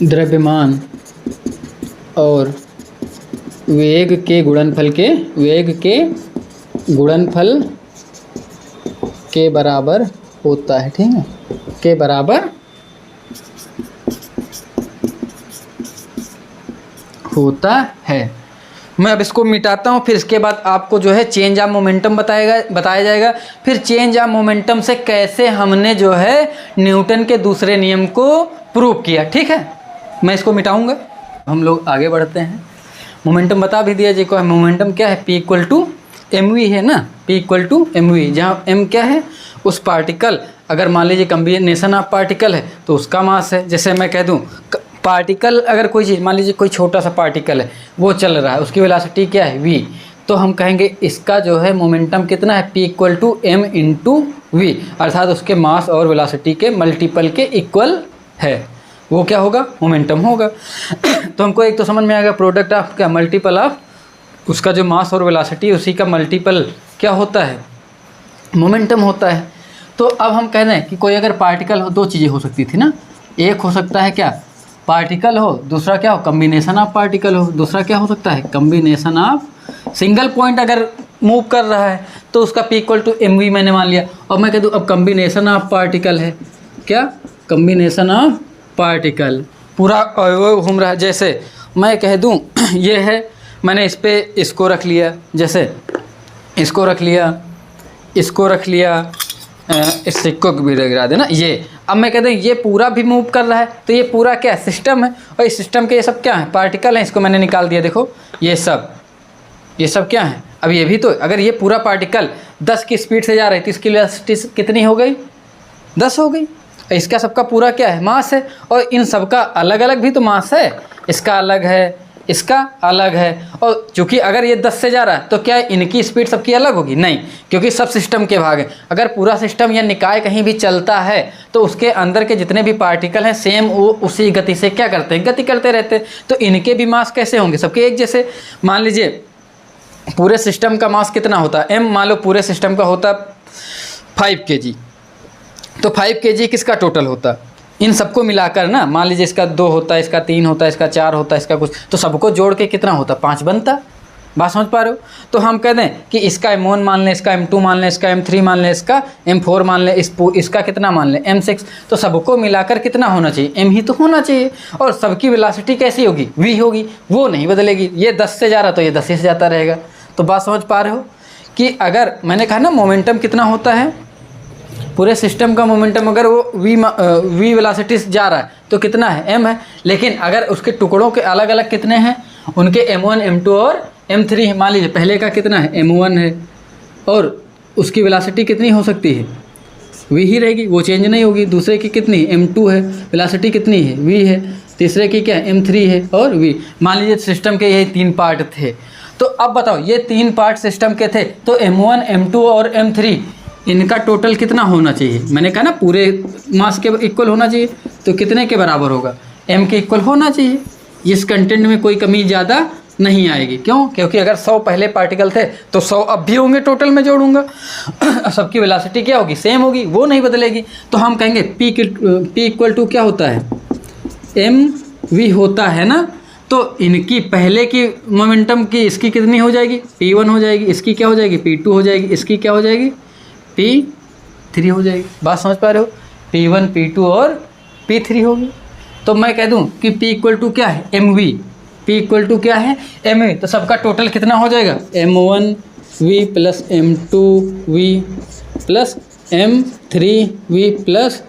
द्रव्यमान और वेग के गुणनफल के, वेग के गुणनफल के बराबर होता है, ठीक है, के बराबर होता है। मैं अब इसको मिटाता हूँ, फिर इसके बाद आपको जो है चेंज ऑफ मोमेंटम बताया जाएगा। फिर चेंज ऑफ मोमेंटम से कैसे हमने जो है न्यूटन के दूसरे नियम को प्रूव किया, ठीक है। मैं इसको मिटाऊंगा, हम लोग आगे बढ़ते हैं। मोमेंटम बता भी दिया जी को, मोमेंटम क्या है, P इक्वल टू mv है ना, P इक्वल टू mv, जहाँ m क्या है, उस पार्टिकल, अगर मान लीजिए कम्बिनेशन ऑफ पार्टिकल है तो उसका मास है। जैसे मैं कह दूँ पार्टिकल, अगर कोई चीज़, मान लीजिए कोई छोटा सा पार्टिकल है वो चल रहा है, उसकी वेलोसिटी क्या है, v, तो हम कहेंगे इसका जो है मोमेंटम कितना है, P equal to m into v, अर्थात उसके मास और वेलोसिटी के मल्टीपल के इक्वल है, वो क्या होगा, मोमेंटम होगा। तो हमको एक तो समझ में आ गया, प्रोडक्ट ऑफ क्या, मल्टीपल ऑफ उसका जो मास और वेलोसिटी उसी का मल्टीपल क्या होता है, मोमेंटम होता है। तो अब हम कह रहे हैं कि कोई अगर पार्टिकल हो, दो चीज़ें हो सकती थी ना, एक हो सकता है क्या, पार्टिकल हो, दूसरा क्या हो, कम्बिनेशन ऑफ पार्टिकल हो, दूसरा क्या हो सकता है, कम्बिनेशन ऑफ सिंगल पॉइंट अगर मूव कर रहा है तो उसका P इक्वल टू mv मैंने मान लिया। और मैं कह दूँ अब कम्बिनेशन ऑफ पार्टिकल है, क्या, कम्बिनेशन ऑफ पार्टिकल पूरा घूम रहा है। जैसे मैं कह दूँ ये है, मैंने इस पे इसको रख लिया, जैसे इसको रख लिया, इसको रख लिया, इस सिक्को को भी गिरा देना, ये अब मैं कहता हूँ ये पूरा भी मूव कर रहा है, तो ये पूरा क्या है, सिस्टम है, और इस सिस्टम के ये सब क्या है, पार्टिकल हैं। इसको मैंने निकाल दिया, देखो ये सब क्या है। अब ये भी तो, अगर ये पूरा पार्टिकल 10 की स्पीड से जा रही थी, इसकी वेलोसिटी कितनी हो गई, 10 हो गई। इसका सबका पूरा क्या है, मास है, और इन सबका अलग अलग भी तो मास है, इसका अलग है, इसका अलग है। और चूंकि अगर ये 10 से जा रहा है तो क्या इनकी स्पीड सबकी अलग होगी, नहीं, क्योंकि सब सिस्टम के भाग हैं। अगर पूरा सिस्टम या निकाय कहीं भी चलता है तो उसके अंदर के जितने भी पार्टिकल हैं सेम वो उसी गति से क्या करते हैं, गति करते रहते हैं। तो इनके भी मास कैसे होंगे, सबके एक जैसे। मान लीजिए पूरे सिस्टम का मास कितना होता है, m, मान लो पूरे सिस्टम का होता 5 kg, तो 5 kg किसका टोटल होता, इन सबको मिलाकर ना। मान लीजिए इसका 2 होता है, इसका 3 होता है, इसका 4 होता है, इसका कुछ, तो सबको जोड़ के कितना होता, 5 बनता। बात समझ पा रहे हो। तो हम कह दें कि इसका M1 मान लें, इसका M2 मान लें, इसका M3 मान लें, इसका M4 मान लें, इसका कितना मान लें, M6, तो सबको मिलाकर कितना होना चाहिए, M ही तो होना चाहिए। और सबकी वेलोसिटी कैसी होगी, V होगी, वो नहीं बदलेगी। ये 10 से जा रहा तो ये 10 से जाता रहेगा। तो बात समझ पा रहे हो कि अगर मैंने कहा ना मोमेंटम कितना होता है, पूरे सिस्टम का मोमेंटम अगर वो v वेलोसिटी से जा रहा है तो कितना है, m है। लेकिन अगर उसके टुकड़ों के अलग अलग कितने हैं, उनके m1 m2 और m3 है। मान लीजिए पहले का कितना है, m1 है, और उसकी वेलोसिटी कितनी हो सकती है, v ही रहेगी, वो चेंज नहीं होगी। दूसरे की कितनी, m2 है, वेलोसिटी कितनी है, v है। तीसरे की क्या, m3 है और v। मान लीजिए सिस्टम के यही 3 पार्ट थे, तो अब बताओ ये 3 पार्ट सिस्टम के थे, तो m1 m2 और m3 इनका टोटल कितना होना चाहिए। मैंने कहा ना पूरे मास के इक्वल होना चाहिए, तो कितने के बराबर होगा, m के इक्वल होना चाहिए। इस कंटेंट में कोई कमी ज़्यादा नहीं आएगी। क्यों, क्योंकि अगर 100 पहले पार्टिकल थे तो 100 अब भी होंगे, टोटल में जोड़ूंगा। सबकी वेलोसिटी क्या होगी, सेम होगी, वो नहीं बदलेगी। तो हम कहेंगे p इक्वल टू क्या होता है, mv होता है ना। तो इनकी पहले की मोमेंटम की इसकी कितनी हो जाएगी, p1 हो जाएगी, इसकी क्या हो जाएगी, p2 हो जाएगी, इसकी क्या हो जाएगी, p3 हो जाएगी। बात समझ पा रहे हो, p1 p2 और p3 होगी। तो मैं कह दूं कि p इक्वल टू क्या है, mv, p इक्वल टू क्या है, mv। तो सबका टोटल कितना हो जाएगा, m1v plus m2v plus m3v plus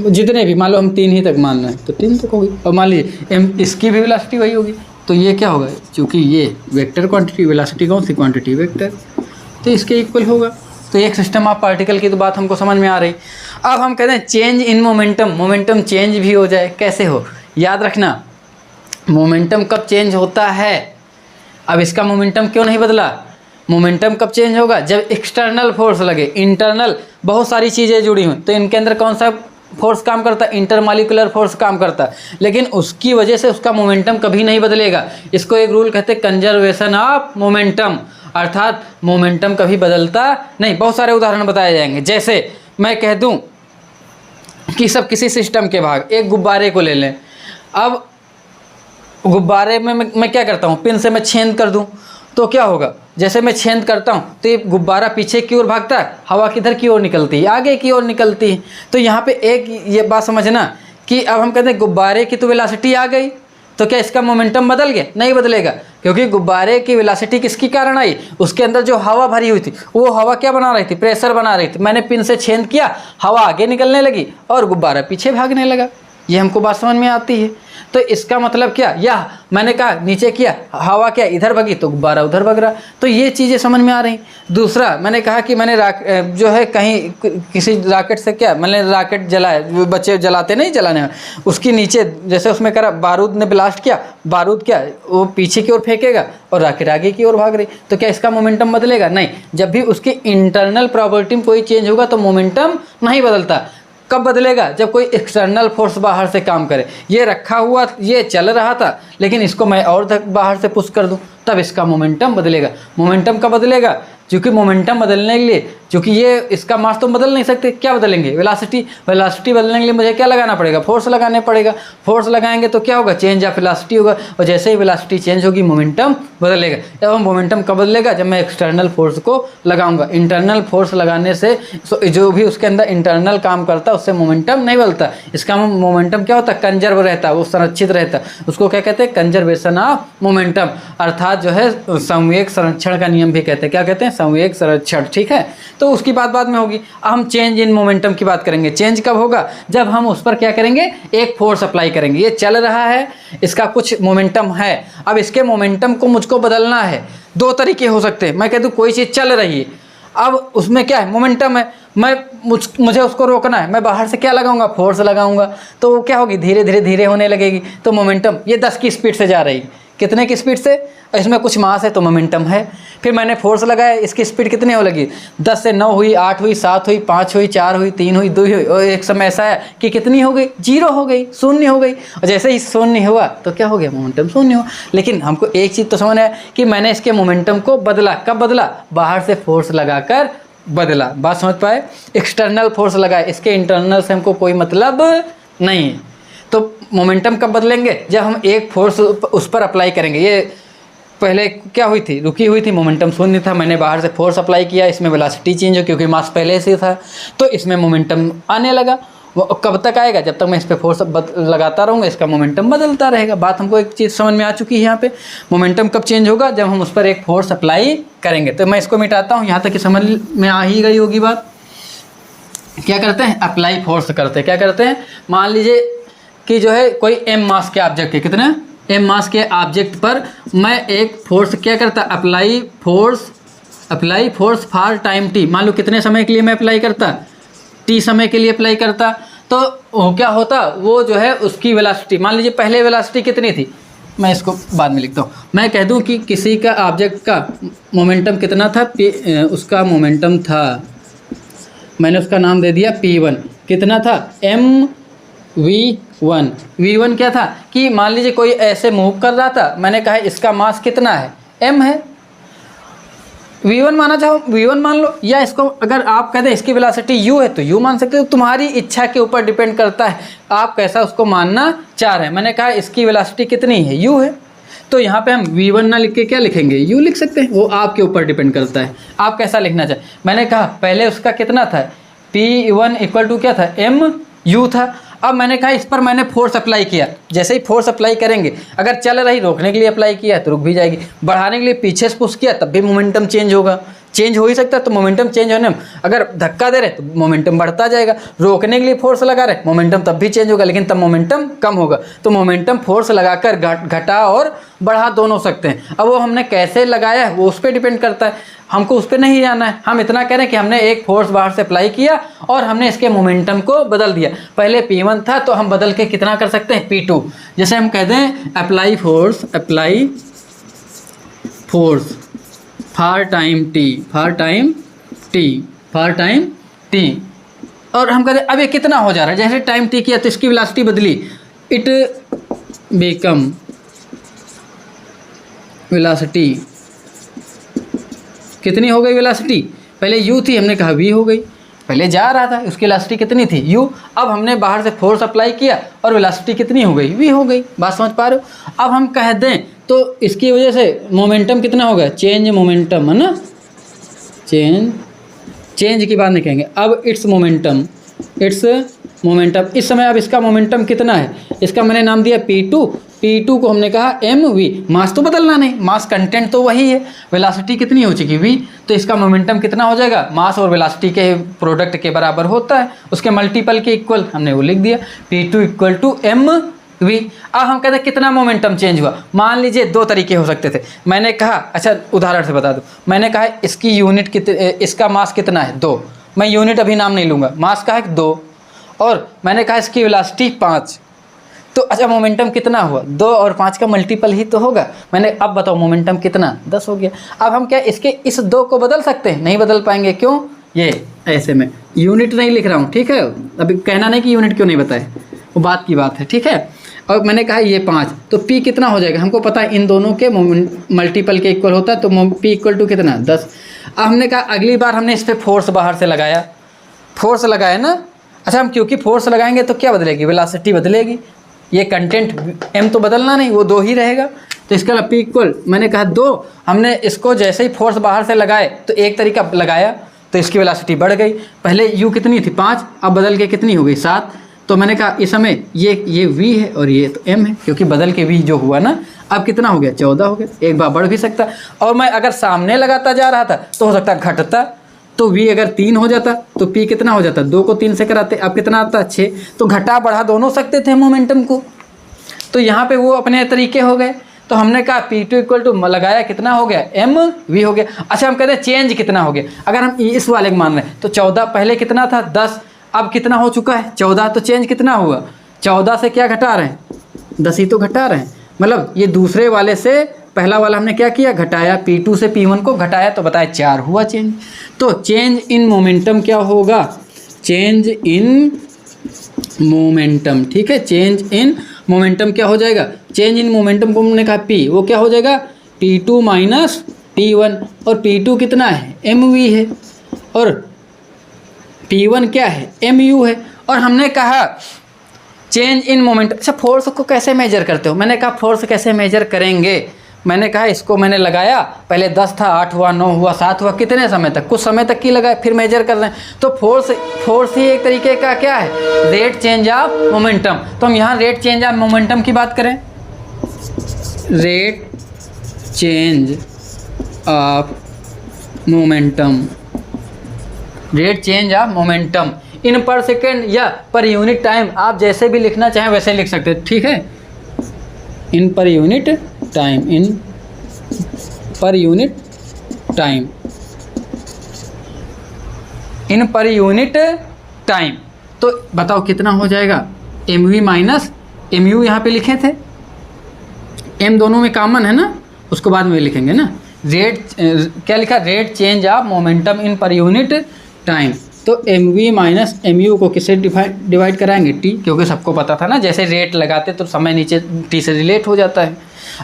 जितने भी, मान लो हम 3 ही तक मान रहे हैं तो 3 तक होगी। और मान लीजिए इसकी भी वेलोसिटी वही होगी, तो ये क्या होगा, क्योंकि ये वेक्टर क्वांटिटी, वेलोसिटी कौन सी क्वांटिटी, वेक्टर, तो इसके इक्वल होगा। तो एक सिस्टम ऑफ पार्टिकल की तो बात हमको समझ में आ रही। अब हम कहते हैं change in momentum, momentum change भी हो जाए, कैसे हो, याद रखना मोमेंटम कब चेंज होता है। अब इसका मोमेंटम क्यों नहीं बदला, मोमेंटम कब चेंज होगा, जब एक्सटर्नल फोर्स लगे। इंटरनल बहुत सारी चीज़ें जुड़ी हुई, तो इनके अंदर कौन सा फोर्स काम करता है, इंटरमॉलिक्यूलर फोर्स काम करता है, लेकिन उसकी वजह से उसका मोमेंटम कभी नहीं बदलेगा। इसको एक रूल कहते हैं कंजर्वेशन ऑफ मोमेंटम, अर्थात मोमेंटम कभी बदलता नहीं। बहुत सारे उदाहरण बताए जाएंगे। जैसे मैं कह दूं कि सब किसी सिस्टम के भाग, एक गुब्बारे को ले लें। अब गुब्बारे में मैं क्या करता हूँ, पिन से मैं छेद कर दूँ तो क्या होगा, जैसे मैं छेद करता हूँ तो ये गुब्बारा पीछे की ओर भागता है, हवा किधर की ओर निकलती है, आगे की ओर निकलती है। तो यहाँ पे एक ये बात समझना कि अब हम कहते हैं गुब्बारे की तो वेलोसिटी आ गई, तो क्या इसका मोमेंटम बदल गया, नहीं बदलेगा, क्योंकि गुब्बारे की वेलोसिटी किसके कारण आई, उसके अंदर जो हवा भरी हुई थी वो हवा क्या बना रही थी, प्रेशर बना रही थी। मैंने पिन से छेद किया, हवा आगे निकलने लगी और गुब्बारा पीछे भागने लगा। ये हमको बात समझ में आती है। तो इसका मतलब क्या, या मैंने कहा नीचे किया, हवा क्या इधर भगी तो गुब्बारा उधर भग रहा। तो ये चीज़ें समझ में आ रही। दूसरा मैंने कहा कि मैंने जो है कहीं किसी रॉकेट से क्या, मैंने रॉकेट जलाया, बच्चे जलाते नहीं जलाने में, उसकी नीचे जैसे उसमें करा बारूद ने ब्लास्ट किया, बारूद क्या वो पीछे की ओर फेंकेगा और रॉकेट आगे की ओर भाग रही। तो क्या इसका मोमेंटम बदलेगा, नहीं। जब भी उसकी इंटरनल प्रॉपर्टी में कोई चेंज होगा तो मोमेंटम नहीं बदलता। कब बदलेगा, जब कोई एक्सटर्नल फोर्स बाहर से काम करे। ये रखा हुआ, ये चल रहा था, लेकिन इसको मैं और बाहर से पुश कर दूं, तब इसका मोमेंटम बदलेगा। मोमेंटम कब बदलेगा, क्योंकि मोमेंटम बदलने के लिए, क्योंकि ये इसका मास तो बदल नहीं सकते, क्या बदलेंगे, वेलोसिटी। वेलोसिटी बदलने के लिए मुझे क्या लगाना पड़ेगा, फोर्स लगाने पड़ेगा। फोर्स लगाएंगे तो क्या होगा, चेंज ऑफ वेलोसिटी होगा, और जैसे ही वेलोसिटी चेंज होगी मोमेंटम बदलेगा। अब मोमेंटम कब बदलेगा, जब मैं एक्सटर्नल फोर्स को लगाऊंगा। इंटरनल फोर्स लगाने से जो भी उसके अंदर इंटरनल काम करता है उससे मोमेंटम नहीं बदलता। इसका मोमेंटम क्या होता है, कंजर्व रहता है, वो संरक्षित रहता है। उसको क्या कहते हैं, कंजर्वेशन ऑफ मोमेंटम, अर्थात जो है संवेग संरक्षण का नियम भी कहते हैं। क्या कहते हैं, संवेग संरक्षण, ठीक है। तो उसकी बात बाद में होगी। अब हम चेंज इन मोमेंटम की बात करेंगे। चेंज कब होगा? जब हम उस पर क्या करेंगे, एक फोर्स अप्लाई करेंगे। ये चल रहा है, इसका कुछ मोमेंटम है, अब इसके मोमेंटम को मुझको बदलना है। दो तरीके हो सकते हैं। मैं कह दूँ कोई चीज़ चल रही है, अब उसमें क्या है, मोमेंटम है, मुझे उसको रोकना है, मैं बाहर से क्या लगाऊंगा, फोर्स लगाऊंगा, तो वो क्या होगी, धीरे धीरे धीरे होने लगेगी। तो मोमेंटम ये 10 की स्पीड से जा रही, कितने की स्पीड से, इसमें कुछ मास है तो मोमेंटम है। फिर मैंने फोर्स लगाया, इसकी स्पीड कितनी हो लगी, 10 से 9 हुई, 8 हुई, 7 हुई, 5 हुई, 4 हुई, 3 हुई, 2 हुई, और एक समय ऐसा है कि कितनी हो गई, 0 हो गई, शून्य हो गई। और जैसे ही शून्य हुआ तो क्या हो गया, मोमेंटम शून्य हुआ। लेकिन हमको एक चीज़ तो समझ आया कि मैंने इसके मोमेंटम को बदला, कब बदला, बाहर से फोर्स लगाकर बदला। बात समझ पाए, एक्सटर्नल फोर्स लगाए, इसके इंटरनल से हमको कोई मतलब नहीं है। तो मोमेंटम कब बदलेंगे, जब हम एक फोर्स उस पर अप्लाई करेंगे। ये पहले क्या हुई थी, रुकी हुई थी, मोमेंटम शून्य था, मैंने बाहर से फोर्स अप्लाई किया, इसमें वेलोसिटी चेंज हो क्योंकि मास पहले से था, तो इसमें मोमेंटम आने लगा। वो कब तक आएगा, जब तक मैं इस पर फोर्स लगाता रहूँगा, इसका मोमेंटम बदलता रहेगा। बात हमको एक चीज़ समझ में आ चुकी है यहाँ पे। मोमेंटम कब चेंज होगा, जब हम उस पर एक फोर्स अप्लाई करेंगे। तो मैं इसको मिटाता हूँ, यहाँ तक कि समझ में आ ही गई होगी बात। क्या करते हैं, अप्लाई फोर्स करते हैं। क्या करते हैं, मान लीजिए कि जो है कोई m मास के ऑब्जेक्ट है, कितना m मास के ऑब्जेक्ट पर मैं एक फोर्स क्या करता, apply force for time t। मान लो कितने समय के लिए मैं अप्लाई करता, t समय के लिए अप्लाई करता, तो वो क्या होता, वो जो है उसकी वेलोसिटी, मान लीजिए पहले वेलोसिटी कितनी थी, मैं इसको बाद में लिखता हूँ। मैं कह दूँ कि किसी का ऑब्जेक्ट का मोमेंटम कितना था, उसका मोमेंटम था, मैंने उसका नाम दे दिया p1, कितना था, v1 क्या था कि मान लीजिए कोई ऐसे मूव कर रहा था, मैंने कहा इसका मास कितना है, m है, v1 माना चाहो v1 मान लो, या इसको अगर आप कहते हैं इसकी वेलोसिटी u है तो u मान सकते हो। तुम्हारी इच्छा के ऊपर डिपेंड करता है आप कैसा उसको मानना चाह रहे हैं। मैंने कहा इसकी वेलोसिटी कितनी है, u है, तो यहाँ पे हम v1 ना लिख के क्या लिखेंगे, u लिख सकते हैं। वो आपके ऊपर डिपेंड करता है आप कैसा लिखना चाहें। मैंने कहा पहले उसका कितना था, p1 इक्वल टू क्या था, mu था। अब मैंने कहा इस पर मैंने फोर्स अप्लाई किया, जैसे ही फोर्स अप्लाई करेंगे, अगर चल रही रोकने के लिए अप्लाई किया तो रुक भी जाएगी, बढ़ाने के लिए पीछे से पुश किया तब भी मोमेंटम चेंज होगा, चेंज हो ही सकता है। तो मोमेंटम चेंज होने में अगर धक्का दे रहे तो मोमेंटम बढ़ता जाएगा, रोकने के लिए फोर्स लगा रहे मोमेंटम तब भी चेंज होगा, लेकिन तब मोमेंटम कम होगा। तो मोमेंटम फोर्स लगाकर घटा और बढ़ा दोनों सकते हैं। अब वो हमने कैसे लगाया है वो उस पर डिपेंड करता है, हमको उस पर नहीं जाना है। हम इतना कह रहे हैं कि हमने एक फोर्स बाहर से अप्लाई किया और हमने इसके मोमेंटम को बदल दिया। पहले P1 था तो हम बदल के कितना कर सकते हैं, P2। जैसे हम कह दें apply force for time t, और हम कहते हैं अब ये कितना हो जा रहा है, जैसे टाइम t किया तो इसकी वेलोसिटी बदली, इट बिकम वेलोसिटी, कितनी हो गई वेलोसिटी, पहले u थी हमने कहा v हो गई, पहले जा रहा था उसकी वेलोसिटी कितनी थी u, अब हमने बाहर से फोर्स अप्लाई किया और वेलोसिटी कितनी हो गई, v हो गई। बात समझ पा रहे हो। अब हम कह दें तो इसकी वजह से मोमेंटम कितना होगा, चेंज मोमेंटम है ना, चेंज की बात नहीं कहेंगे, अब इट्स मोमेंटम, इस समय अब इसका मोमेंटम कितना है, इसका मैंने नाम दिया P2 को हमने कहा mv, मास तो बदलना नहीं, मास कंटेंट तो वही है, वेलोसिटी कितनी हो चुकी v, तो इसका मोमेंटम कितना हो जाएगा, मास और वेलोसिटी के प्रोडक्ट के बराबर होता है, उसके मल्टीपल के इक्वल हमने वो लिख दिया, P2 इक्वल टू mv। अब हम कहते हैं कितना मोमेंटम चेंज हुआ। मान लीजिए दो तरीके हो सकते थे, मैंने कहा अच्छा उदाहरण से बता दूं, मैंने कहा इसकी यूनिट इसका मास कितना है 2, मैं यूनिट अभी नाम नहीं लूँगा, मास का है 2, और मैंने कहा इसकी वेलोसिटी 5, तो अच्छा मोमेंटम कितना हुआ, 2 और 5 का मल्टीपल ही तो होगा। मैंने अब बताओ मोमेंटम कितना, 10 हो गया। अब हम क्या इसके इस 2 को बदल सकते हैं, नहीं बदल पाएंगे, क्यों, ये ऐसे में यूनिट नहीं लिख रहा हूँ, ठीक है, अभी कहना नहीं कि यूनिट क्यों नहीं बताए, वो बात की बात है, ठीक है। और मैंने कहा ये 5, तो P कितना हो जाएगा, हमको पता है इन दोनों के मल्टीपल के इक्वल होता है, तो P इक्वल टू कितना, 10। अब हमने कहा अगली बार हमने इस पर फोर्स बाहर से लगाया, फोर्स लगाया ना, अच्छा हम क्योंकि फोर्स लगाएंगे तो क्या बदलेगी, वेलोसिटी बदलेगी, ये कंटेंट m तो बदलना नहीं, वो 2 ही रहेगा। तो इसका P इक्वल मैंने कहा 2, हमने इसको जैसे ही फोर्स बाहर से लगाए तो एक तरीका लगाया तो इसकी वेलोसिटी बढ़ गई, पहले u कितनी थी 5, अब बदल के कितनी हो गई 7, तो मैंने कहा इस समय ये v है और ये तो m है, क्योंकि बदल के v जो हुआ ना, अब कितना हो गया 14 हो गया, एक बार बढ़ भी सकता। और मैं अगर सामने लगाता जा रहा था तो हो सकता घटता, तो v अगर 3 हो जाता तो p कितना हो जाता, 2 को 3 से कराते, अब कितना आता 6, तो घटा बढ़ा दोनों सकते थे मोमेंटम को। तो यहाँ पे वो अपने तरीके हो गए। तो हमने कहा P2 इक्वल टू लगाया कितना हो गया mv हो गया। अच्छा हम कहते हैं चेंज कितना हो गया, अगर हम इस वाले को मान रहे हैं तो 14 पहले कितना था 10, अब कितना हो चुका है 14, तो चेंज कितना हुआ 14 से क्या घटा रहे हैं 10 ही तो घटा रहे हैं। मतलब ये दूसरे वाले से पहला वाला हमने क्या किया घटाया, P2 से P1 को घटाया तो बताया 4 हुआ चेंज। तो चेंज इन मोमेंटम क्या होगा, चेंज इन मोमेंटम, ठीक है, चेंज इन मोमेंटम क्या हो जाएगा, चेंज इन मोमेंटम को हमने कहा P, वो क्या हो जाएगा P2 माइनस P1, और P2 कितना है mv है और P1 क्या है mu है। और हमने कहा चेंज इन मोमेंटम। अच्छा फोर्स को कैसे मेजर करते हो, मैंने कहा फोर्स कैसे मेजर करेंगे, मैंने कहा इसको मैंने लगाया, पहले 10 था 8 हुआ 9 हुआ 7 हुआ, कितने समय तक, कुछ समय तक की लगाए, फिर मेजर कर रहे हैं। तो फोर्स ही एक तरीके का क्या है रेट चेंज ऑफ मोमेंटम। तो हम यहाँ रेट चेंज ऑफ मोमेंटम की बात करें, rate change of momentum, rate change of momentum इन पर सेकेंड या पर यूनिट टाइम, आप जैसे भी लिखना चाहें वैसे लिख सकते हैं, ठीक है, इन पर यूनिट टाइम, इन पर यूनिट टाइम, इन पर यूनिट टाइम। तो बताओ कितना हो जाएगा mv माइनस mu, यहाँ पे लिखे थे m दोनों में कॉमन है ना, उसको बाद में लिखेंगे ना। रेट क्या लिखा, rate change of momentum in per unit time. तो mv माइनस mu को किससे डिवाइड कराएंगे t, क्योंकि सबको पता था ना जैसे रेट लगाते तो समय नीचे t से रिलेट हो जाता है।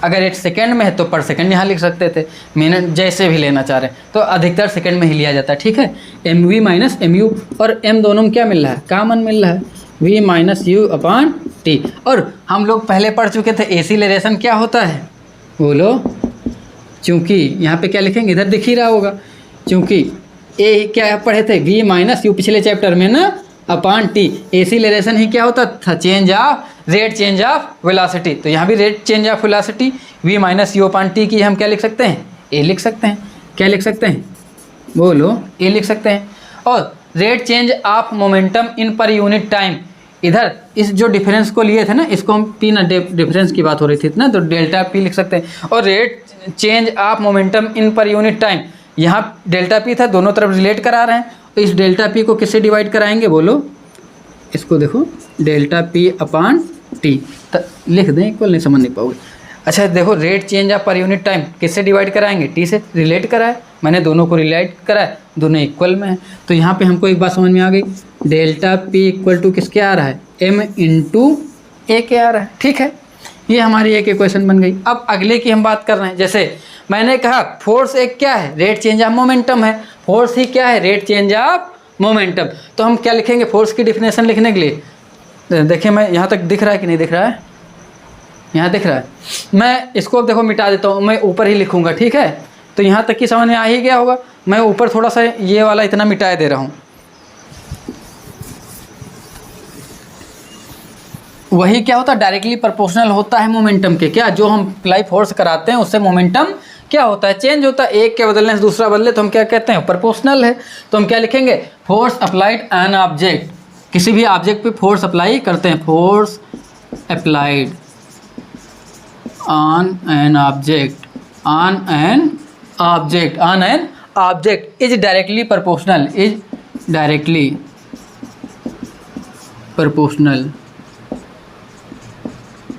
अगर रेट सेकंड में है तो पर सेकंड यहाँ लिख सकते थे, मिनट जैसे भी लेना चाह रहे हैं तो अधिकतर सेकंड में ही लिया जाता है, ठीक है। mv माइनस mu और m दोनों में क्या मिल रहा है कॉमन मिल रहा है, v minus u upon t। और हम लोग पहले पढ़ चुके थे एसिलेरेशन क्या होता है, बोलो, चूँकि यहाँ पे क्या लिखेंगे इधर दिख ही रहा होगा, चूँकि ए क्या पढ़े थे v माइनस यू पिछले चैप्टर में ना अपॉन टी, एसिलेरेशन ही क्या होता था change of rate change of velocity. तो यहाँ भी rate change of velocity v minus you upon T की हम क्या लिख सकते हैं ए लिख सकते हैं, क्या लिख सकते हैं बोलो ए लिख सकते हैं। और rate change of momentum in per unit time, इधर इस जो डिफरेंस को लिए थे ना इसको हम पी ना डिफरेंस की बात हो रही थी ना, तो डेल्टा पी लिख सकते हैं। और rate change of momentum in per unit time, यहाँ डेल्टा पी था दोनों तरफ रिलेट करा रहे हैं, तो इस डेल्टा पी को किससे डिवाइड कराएंगे बोलो, इसको देखो डेल्टा पी अपॉन टी, लिख दें इक्वल नहीं समझ नहीं पाओगे। अच्छा देखो rate change of per unit time किससे डिवाइड कराएंगे टी से, रिलेट कराए, मैंने दोनों को रिलेट कराए, दोनों इक्वल में है। तो यहाँ पे हमको एक बात समझ में आ गई, डेल्टा पी इक्वल टू किसके आ रहा है m इंटू ए के आ रहा है, ठीक है। ये हमारी एक इक्वेशन बन गई। अब अगले की हम बात कर रहे हैं, जैसे मैंने कहा फोर्स एक क्या है रेट चेंज ऑफ मोमेंटम है, फोर्स ही क्या है रेट चेंज ऑफ मोमेंटम। तो हम क्या लिखेंगे फोर्स की डिफिनेशन लिखने के लिए, देखिए मैं यहाँ तक दिख रहा है कि नहीं दिख रहा है, यहाँ दिख रहा है, मैं इसको देखो मिटा देता हूँ, मैं ऊपर ही लिखूँगा, ठीक है। तो यहाँ तक की समझ में आ ही गया होगा, मैं ऊपर थोड़ा सा ये वाला इतना मिटा दे रहा हूँ। वही क्या होता है डायरेक्टली प्रोपोर्शनल होता है मोमेंटम के, क्या जो हम अप्लाई फोर्स कराते हैं उससे मोमेंटम क्या होता है चेंज होता है, एक के बदलने से दूसरा बदले तो हम क्या कहते हैं प्रोपोर्शनल है। तो हम क्या लिखेंगे फोर्स अप्लाइड एन ऑब्जेक्ट, किसी भी ऑब्जेक्ट पे फोर्स अप्लाई करते हैं, force applied on an object, on an object, on an object is directly proportional, is directly proportional,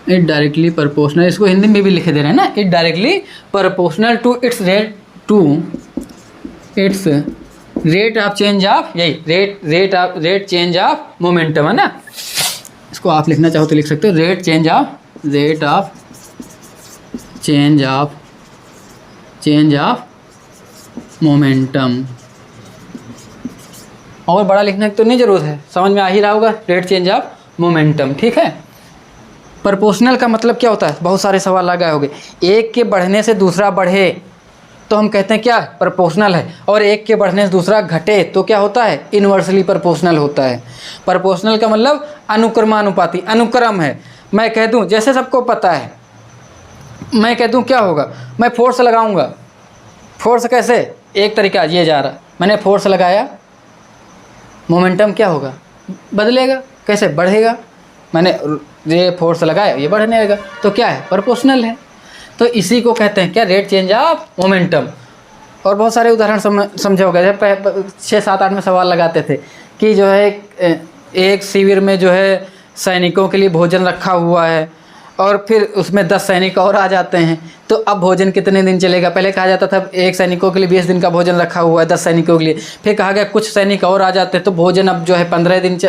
it directly proportional, इसको हिंदी में भी लिखे दे रहे हैं ना, it directly proportional to its rate, to its rate of change of, यही rate change of momentum है ना, इसको आप लिखना चाहो तो लिख सकते हो rate change of, rate of change of momentum. और बड़ा लिखने की तो नहीं जरूरत है, समझ में आ ही रहा होगा रेट चेंज ऑफ मोमेंटम, ठीक है। प्रोपोर्शनल का मतलब क्या होता है, बहुत सारे सवाल आ गए होंगे, एक के बढ़ने से दूसरा बढ़े तो हम कहते हैं क्या, प्रोपोर्शनल है। और एक के बढ़ने से दूसरा घटे तो क्या होता है, इन्वर्सली प्रोपोर्शनल होता है। प्रोपोर्शनल का मतलब अनुक्रमानुपाती, अनुक्रम है। मैं कह दूं, जैसे सबको पता है, मैं कह दूं क्या होगा, मैं फोर्स लगाऊंगा, फोर्स कैसे, एक तरीका ये जा रहा, मैंने फोर्स लगाया, मोमेंटम क्या होगा, बदलेगा, कैसे बढ़ेगा, मैंने ये फोर्स लगाया, ये बढ़ने लगा, तो क्या है, प्रोपोर्शनल है। तो इसी को कहते हैं क्या, रेट चेंज ऑफ मोमेंटम। और बहुत सारे उदाहरण समझे होगा, जब 6, 7, 8 में सवाल लगाते थे कि जो है एक शिविर में जो है सैनिकों के लिए भोजन रखा हुआ है और फिर उसमें 10 सैनिक और आ जाते हैं, तो अब भोजन कितने दिन चलेगा। पहले कहा जाता था एक सैनिकों के लिए 20 दिन का भोजन रखा हुआ है 10 सैनिकों के लिए, फिर कहा गया कुछ सैनिक और आ जाते हैं तो भोजन अब जो है 15 दिन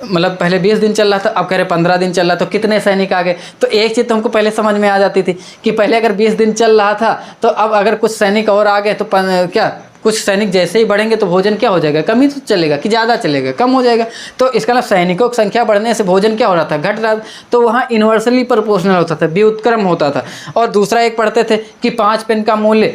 मतलब पहले 20 दिन चल रहा था, अब कह रहे 15 दिन चल रहा, तो कितने सैनिक आ गए। तो एक चीज़ तो हमको पहले समझ में आ जाती थी कि पहले अगर 20 दिन चल रहा था तो अब अगर कुछ सैनिक और आ गए तो क्या कुछ सैनिक जैसे ही बढ़ेंगे तो भोजन क्या हो जाएगा, कम ही तो चलेगा कि ज़्यादा चलेगा, कम हो जाएगा। तो इसका मतलब सैनिकों की संख्या बढ़ने से भोजन क्या हो रहा था, घट रहा था। तो वहाँ इन्वर्सली प्रोपोर्शनल होता था, व्युत्क्रम होता था। और दूसरा एक पढ़ते थे कि 5 पेन का मूल्य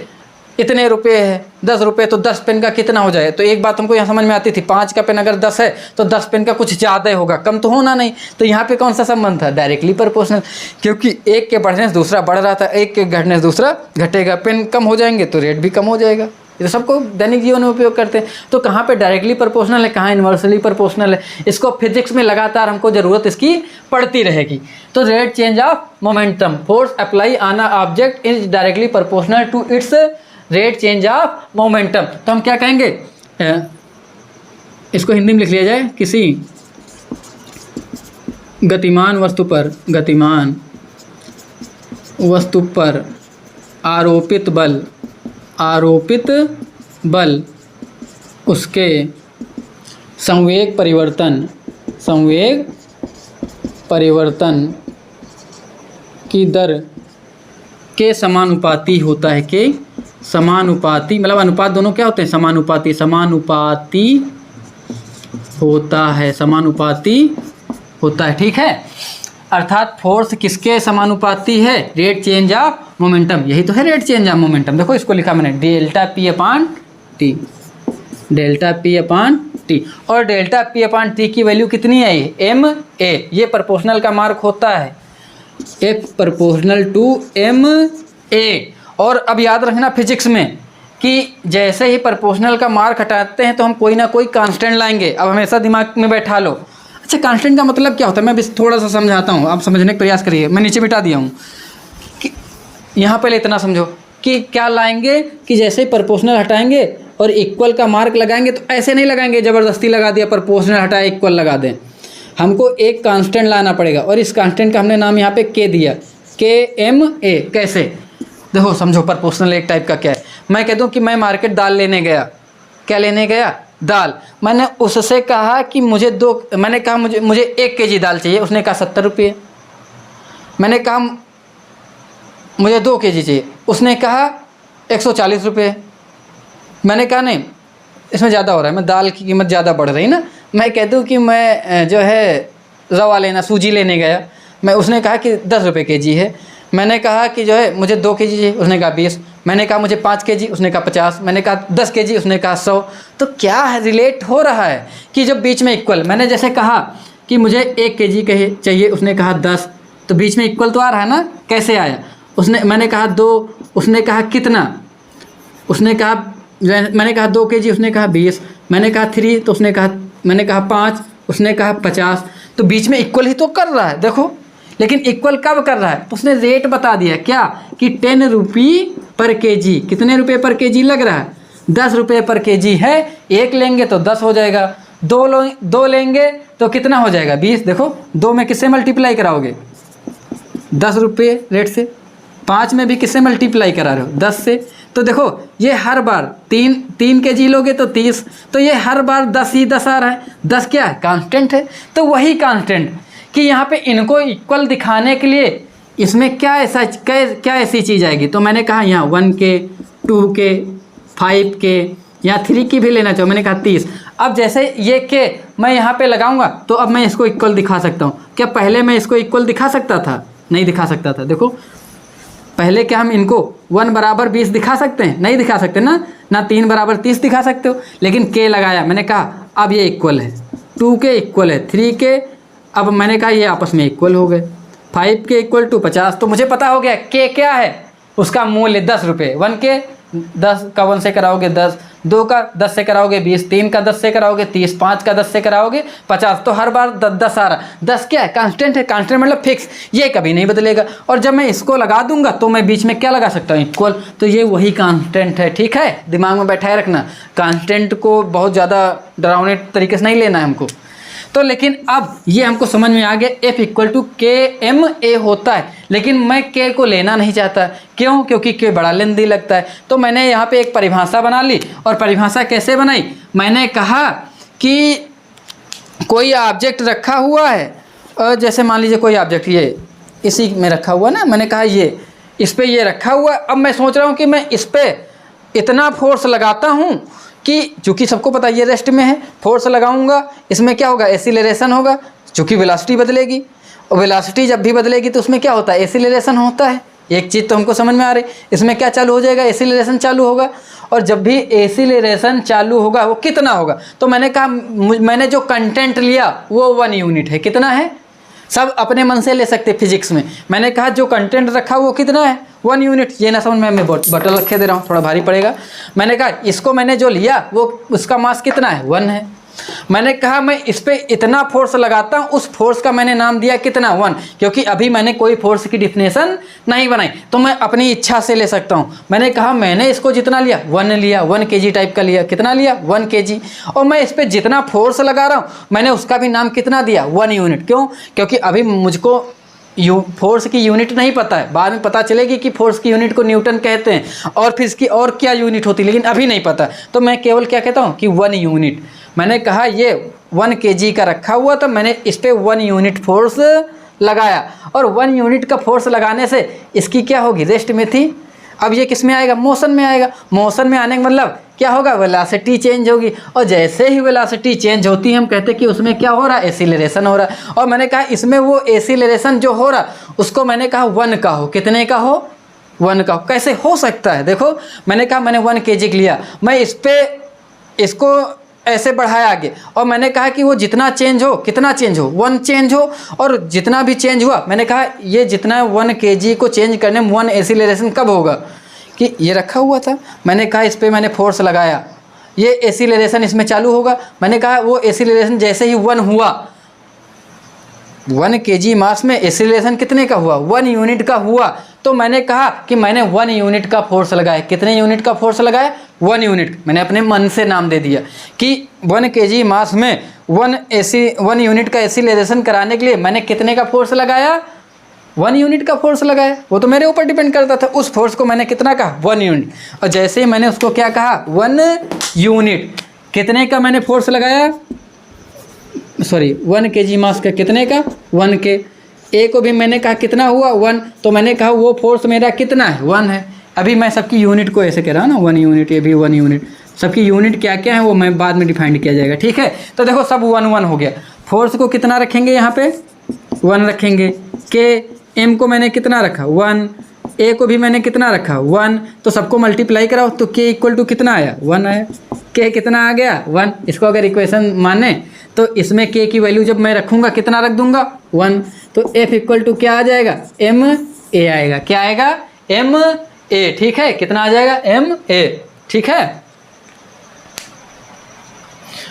इतने रुपए है, 10 रुपये, तो 10 पेन का कितना हो जाए। तो एक बात हमको यहाँ समझ में आती थी, 5 का पेन अगर 10 है तो 10 पेन का कुछ ज़्यादा ही होगा, कम तो होना नहीं। तो यहाँ पे कौन सा संबंध था, डायरेक्टली प्रोपोर्शनल, क्योंकि एक के बढ़ने से दूसरा बढ़ रहा था, एक के घटने से दूसरा घटेगा। पेन कम हो जाएंगे तो रेट भी कम हो जाएगा। ये सबको दैनिक जीवन में उपयोग करते हैं। तो कहाँ पे डायरेक्टली प्रोपोर्शनल है, कहाँ इन्वर्सली प्रोपोर्शनल है, इसको फिजिक्स में लगातार हमको ज़रूरत इसकी पड़ती रहेगी। तो rate change of momentum, force apply on a object is directly proportional to its rate change of momentum. तो हम क्या कहेंगे, इसको हिंदी में लिख लिया जाए, किसी गतिमान वस्तु पर आरोपित बल उसके संवेग परिवर्तन की दर के समानुपाती होता है। के समानुपाती मतलब अनुपात दोनों क्या होते हैं, समानुपाती होता है, ठीक है। अर्थात फोर्स किसके समानुपाती है, रेट चेंज ऑफ मोमेंटम, यही तो है रेट चेंज ऑफ मोमेंटम। देखो इसको लिखा मैंने डेल्टा पी अपॉन टी, और डेल्टा पी अपॉन टी की वैल्यू कितनी है, एम ए, ये प्रोपोर्शनल का मार्क होता है, F proportional to M A. और अब याद रखना फिजिक्स में कि जैसे ही प्रोपोर्शनल का मार्क हटाते हैं तो हम कोई ना कोई कांस्टेंट लाएंगे। अब हमेशा दिमाग में बैठा लो। अच्छा, कांस्टेंट का मतलब क्या होता है, मैं बस थोड़ा सा समझाता हूँ, आप समझने का प्रयास करिए। मैं नीचे मिटा दिया हूँ कि यहाँ पहले इतना समझो कि क्या लाएंगे कि जैसे ही प्रोपोर्शनल हटाएंगे और इक्वल का मार्क लगाएंगे, तो ऐसे नहीं लगाएंगे ज़बरदस्ती लगा दिया, प्रोपोर्शनल हटाया इक्वल लगा दें। हमको एक कांस्टेंट लाना पड़ेगा और इस कांस्टेंट का हमने नाम यहाँ पे के दिया, के एम ए। कैसे, देखो समझो, प्रोपोर्शनल एक टाइप का क्या है। मैं कह दूँ कि मैं मार्केट दाल लेने गया, क्या लेने गया, दाल। मैंने उससे कहा कि मुझे 1 kg दाल चाहिए, उसने कहा 70 रुपये। मैंने कहा मुझे 2 kg चाहिए, उसने कहा 140 रुपये। मैंने कहा नहीं, इसमें ज़्यादा हो रहा है, मैं दाल की कीमत ज़्यादा बढ़ रही ना। मैं कह दूँ कि मैं जो है रवा लेना, सूजी लेने गया, उसने कहा कि 10 रुपये kg है। मैंने कहा कि जो है मुझे 2 kg चाहिए, उसने कहा 20। मैंने कहा मुझे 5 kg, उसने कहा 50। मैंने कहा 10 kg, उसने कहा 100। तो क्या है, रिलेट हो रहा है कि जब बीच में इक्वल, मैंने जैसे कहा कि मुझे 1 kg चाहिए, उसने कहा 10, तो बीच में इक्वल तो आ रहा है ना। कैसे आया, मैंने कहा 2, उसने कहा कितना, मैंने कहा 2 kg, उसने कहा 20। मैंने कहा 3, तो मैंने कहा 5, उसने कहा 50। तो बीच में इक्वल ही तो कर रहा है, देखो। लेकिन इक्वल कब कर रहा है, तो उसने रेट बता दिया क्या कि 10 रुपये पर kg। कितने रुपये पर kg लग रहा है, 10 रुपये पर kg है। 1 लेंगे तो 10 हो जाएगा, 2 लेंगे तो कितना हो जाएगा, 20। देखो 2 में किससे मल्टीप्लाई कराओगे, 10 रुपये रेट से। 5 में भी किससे मल्टीप्लाई करा रहे हो, 10 से। तो देखो ये हर बार 3 kg लोगे तो 30, तो ये हर बार 10 ही 10 आ रहा है। 10 क्या है, कांस्टेंट है। तो वही कांस्टेंट कि यहाँ पे इनको इक्वल दिखाने के लिए इसमें क्या ऐसी चीज़ आएगी। तो मैंने कहा यहाँ 1K, 2K, 5K या 3 की भी लेना चाहो, मैंने कहा 30। अब जैसे ये K मैं यहाँ पे लगाऊंगा तो अब मैं इसको इक्वल दिखा सकता हूँ। क्या पहले मैं इसको इक्वल दिखा सकता था, नहीं दिखा सकता था। देखो पहले क्या हम इनको 1 बराबर 20 दिखा सकते हैं? नहीं दिखा सकते ना, ना 3 बराबर 30 दिखा सकते हो, लेकिन के लगाया, मैंने कहा अब ये इक्वल है, 2 के इक्वल है 3 के, अब मैंने कहा ये आपस में इक्वल हो गए, 5 के इक्वल टू 50, तो मुझे पता हो गया के क्या है, उसका मूल्य 10 रुपये। 1 के 10 का 1 से कराओगे 10, 2 का 10 से कराओगे 20, 3 का 10 से कराओगे 30, 5 का 10 से कराओगे 50, तो हर बार 10 आ रहा। 10 क्या है? कांस्टेंट है, कांस्टेंट मतलब फिक्स, ये कभी नहीं बदलेगा। और जब मैं इसको लगा दूंगा तो मैं बीच में क्या लगा सकता हूँ? इक्वल, तो ये वही कांस्टेंट है। ठीक है, दिमाग में बैठाए रखना, कांस्टेंट को बहुत ज़्यादा डरावने तरीके से नहीं लेना है हमको। तो लेकिन अब ये हमको समझ में आ गया, F इक्वल टू KMA होता है, लेकिन मैं K को लेना नहीं चाहता। क्यों? क्योंकि K बड़ा लेंदी लगता है। तो मैंने यहाँ पे एक परिभाषा बना ली, और परिभाषा कैसे बनाई? मैंने कहा कि कोई ऑब्जेक्ट रखा हुआ है, और जैसे मान लीजिए कोई ऑब्जेक्ट ये इसी में रखा हुआ ना, मैंने कहा ये इस पर ये रखा हुआ। अब मैं सोच रहा हूँ कि मैं इस पर इतना फोर्स लगाता हूँ कि चूँकि सबको पता ये रेस्ट में है, फोर्स लगाऊंगा, इसमें क्या होगा? एसिलरेशन होगा, चूँकि वेलोसिटी बदलेगी, और वेलोसिटी जब भी बदलेगी तो उसमें क्या होता है? एसिलरेशन होता है। एक चीज़ तो हमको समझ में आ रही, इसमें क्या चालू हो जाएगा? एसिलरेशन चालू होगा, और जब भी एसिलरेशन चालू होगा वो कितना होगा? तो मैंने कहा, मैंने जो कंटेंट लिया वो 1 यूनिट है। कितना है? सब अपने मन से ले सकते फिजिक्स में। मैंने कहा जो कंटेंट रखा वो कितना है? 1 यूनिट। ये ना समझ में, मैं बॉटल रखे दे रहा हूँ, थोड़ा भारी पड़ेगा। मैंने कहा इसको मैंने जो लिया वो उसका मास कितना है? 1 है। मैंने कहा मैं इस पर इतना फोर्स लगाता हूँ, उस फोर्स का मैंने नाम दिया कितना? 1, क्योंकि अभी मैंने कोई फोर्स की डिफिनेशन नहीं बनाई, तो मैं अपनी इच्छा से ले सकता हूँ। मैंने कहा मैंने इसको जितना लिया 1 लिया, 1 kg टाइप का लिया। कितना लिया? 1 kg। और मैं इस पर जितना फोर्स लगा रहा हूँ मैंने उसका भी नाम कितना दिया? 1 यूनिट। क्यों? क्योंकि अभी मुझको फोर्स की यूनिट नहीं पता है, बाद में पता चलेगी कि फोर्स की यूनिट को न्यूटन कहते हैं, और फिर इसकी और क्या यूनिट होती है, लेकिन अभी नहीं पता। तो मैं केवल क्या कहता हूँ कि 1 यूनिट। मैंने कहा ये 1 kg का रखा हुआ, तो मैंने इस पर 1 यूनिट फोर्स लगाया, और 1 यूनिट का फोर्स लगाने से इसकी क्या होगी? रेस्ट में थी। अब ये किस में आएगा? मोशन में आएगा। मोशन में आने का मतलब क्या होगा? वेलोसिटी चेंज होगी, और जैसे ही वेलोसिटी चेंज होती है हम कहते हैं कि उसमें क्या हो रहा है? एसिलरेशन हो रहा है। और मैंने कहा इसमें वो एसिलरेशन जो हो रहा उसको मैंने कहा 1 का हो। कितने का हो? 1 का हो। कैसे हो सकता है? देखो मैंने कहा मैंने 1 kg लिया, मैं इस पर इसको ऐसे बढ़ाया आगे, और मैंने कहा कि वो जितना चेंज हो, कितना चेंज हो? 1 चेंज हो, और जितना भी चेंज हुआ मैंने कहा ये जितना 1 kg को चेंज करने में 1 एसिलरेशन कब होगा? कि ये रखा हुआ था, मैंने कहा इस पर मैंने फोर्स लगाया, ये एसिलरेशन इसमें चालू होगा। मैंने कहा वो एसिलरेशन जैसे ही 1 हुआ, 1 kg मास में एसिलरेशन कितने का हुआ? 1 यूनिट का हुआ। तो मैंने कहा कि मैंने 1 यूनिट का फोर्स लगाया। कितने यूनिट का फोर्स लगाया? 1 यूनिट। मैंने अपने मन से नाम दे दिया कि 1 kg मास में 1 यूनिट का एसिलरेशन कराने के लिए मैंने कितने का फोर्स लगाया? 1 यूनिट का फोर्स लगाया। वो तो मेरे ऊपर डिपेंड करता था, उस फोर्स को मैंने कितना कहा? 1 यूनिट। और जैसे ही मैंने उसको क्या कहा? 1 यूनिट। कितने का मैंने फोर्स लगाया? सॉरी 1 kg मास का कितने का? 1 के। ए को भी मैंने कहा कितना हुआ? 1। तो मैंने कहा वो फोर्स मेरा कितना है? 1 है। अभी मैं सबकी यूनिट को ऐसे कह रहा हूँ ना, 1 यूनिट, ये भी 1 यूनिट। सबकी यूनिट क्या क्या है वो मैं बाद में डिफाइंड किया जाएगा। ठीक है, तो देखो सब 1 1 हो गया। फोर्स को कितना रखेंगे? यहाँ पे 1 रखेंगे। के एम को मैंने कितना रखा? 1। ए को भी मैंने कितना रखा? 1। तो सबको मल्टीप्लाई कराओ तो के इक्वल टू कितना आया? 1 आया। के कितना आ गया? 1। इसको अगर इक्वेशन माने तो इसमें के की वैल्यू जब मैं रखूँगा कितना रख दूंगा? 1। तो एफ इक्वल टू क्या आ जाएगा? एम ए आएगा। क्या आएगा? M A. ठीक है, कितना आ जाएगा? M A. ठीक है,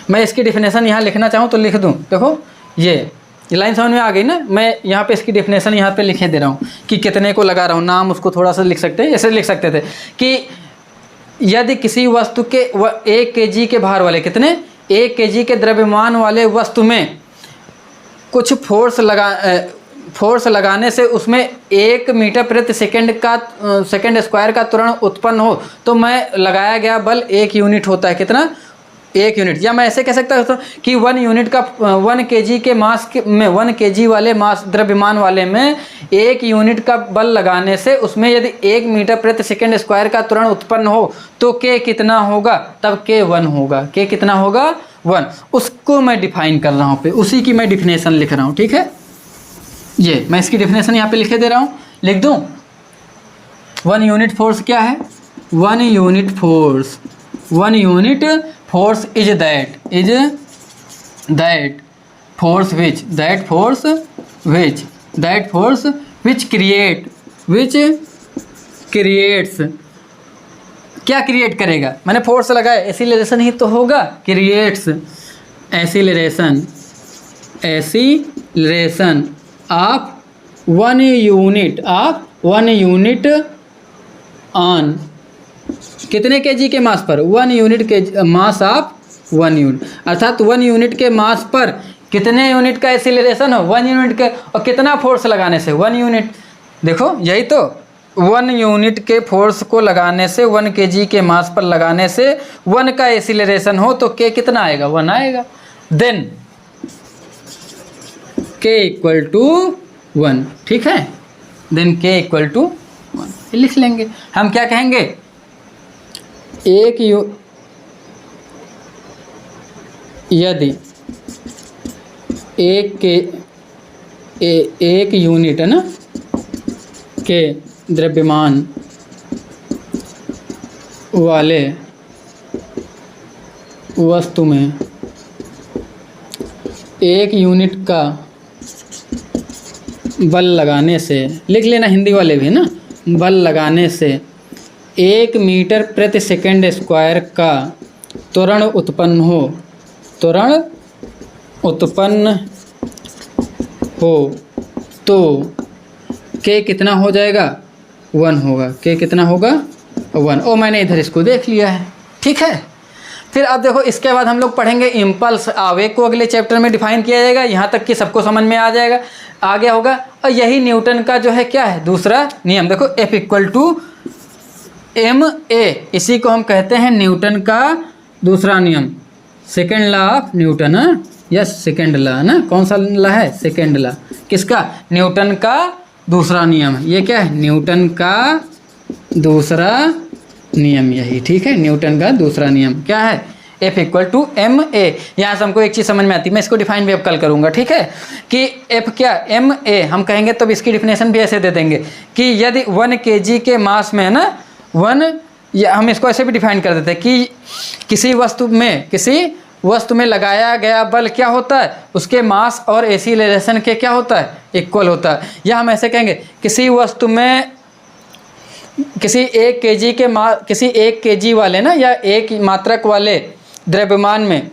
मैं इसकी डिफिनेशन यहाँ लिखना चाहूँ तो लिख दूँ। देखो ये लाइन समझ में आ गई ना? मैं यहाँ पे इसकी डिफिनेशन यहाँ पे लिखे दे रहा हूँ कि कितने को लगा रहा हूँ। नाम उसको थोड़ा सा लिख सकते हैं, ऐसे लिख सकते थे कि यदि किसी वस्तु के 1 kg के भार वाले, कितने? 1 kg के द्रव्यमान वाले वस्तु में कुछ फोर्स लगाने से उसमें 1 मीटर प्रति सेकंड स्क्वायर का त्वरण उत्पन्न हो, तो मैं लगाया गया बल 1 यूनिट होता है। कितना? 1 यूनिट। या मैं ऐसे कह सकता हूँ कि 1 यूनिट का 1 kg के मास में 1 kg वाले मास द्रव्यमान वाले में 1 यूनिट का बल लगाने से उसमें यदि 1 मीटर प्रति सेकंड स्क्वायर का त्वरण उत्पन्न हो तो के कितना होगा? तब के 1 होगा। के कितना होगा? 1। उसको मैं डिफाइन कर रहा हूँ पे, उसी की मैं डिफिनेशन लिख रहा हूँ। ठीक है, ये मैं इसकी डिफिनेशन यहाँ पे लिखे दे रहा हूँ, लिख दूँ? 1 यूनिट फोर्स क्या है? 1 unit force, 1 unit force is that force which creates, क्या क्रिएट करेगा? मैंने फोर्स लगाया, एक्सीलरेशन ही तो होगा, creates acceleration of 1 unit on कितने केजी के मास पर? 1 यूनिट के मास ऑफ 1 यूनिट, अर्थात 1 यूनिट के मास पर कितने यूनिट का एक्सीलरेशन हो? 1 यूनिट के, और कितना फोर्स लगाने से? 1 यूनिट। देखो यही तो, 1 यूनिट के फोर्स को लगाने से, 1 केजी के मास पर लगाने से 1 का एक्सीलरेशन हो तो के कितना आएगा? 1 आएगा। देन के इक्वल टू 1, ठीक है। देन के इक्वल टू 1 लिख लेंगे। हम क्या कहेंगे? यदि एक यूनिट है ना के द्रव्यमान वाले वस्तु में 1 यूनिट का बल लगाने से, लिख लेना हिंदी वाले भी ना, बल लगाने से 1 मीटर प्रति सेकंड स्क्वायर का त्वरण उत्पन्न हो तो के कितना हो जाएगा? 1 होगा। के कितना होगा? 1। ओ मैंने इधर इसको देख लिया है, ठीक है। फिर अब देखो, इसके बाद हम लोग पढ़ेंगे इम्पल्स, आवेग को अगले चैप्टर में डिफाइन किया जाएगा। यहाँ तक कि सबको समझ में आ जाएगा, आगे होगा। और यही न्यूटन का जो है क्या है? दूसरा नियम। देखो F इक्वल टू ma, इसी को हम कहते हैं न्यूटन का दूसरा नियम, सेकेंड लॉ ऑफ न्यूटन। है यस, सेकेंड लॉ ना, कौन सा लॉ है? Second law. किसका? न्यूटन का दूसरा नियम। ये क्या है? न्यूटन का दूसरा नियम, यही, ठीक है। न्यूटन का दूसरा नियम क्या है? F equal to ma। यहाँ से हमको एक चीज़ समझ में आती है, मैं इसको डिफाइन भी अब कल करूँगा, ठीक है। कि F क्या? ma हम कहेंगे तब इसकी डिफिनेशन भी ऐसे दे देंगे कि यदि 1 kg के मास में है ना 1, या हम इसको ऐसे भी डिफाइन कर देते हैं कि किसी वस्तु में लगाया गया बल क्या होता है? उसके मास और एक्सीलरेशन के क्या होता है? इक्वल होता है। या हम ऐसे कहेंगे किसी वस्तु में किसी 1 kg वाले ना, या 1 मात्रक वाले द्रव्यमान में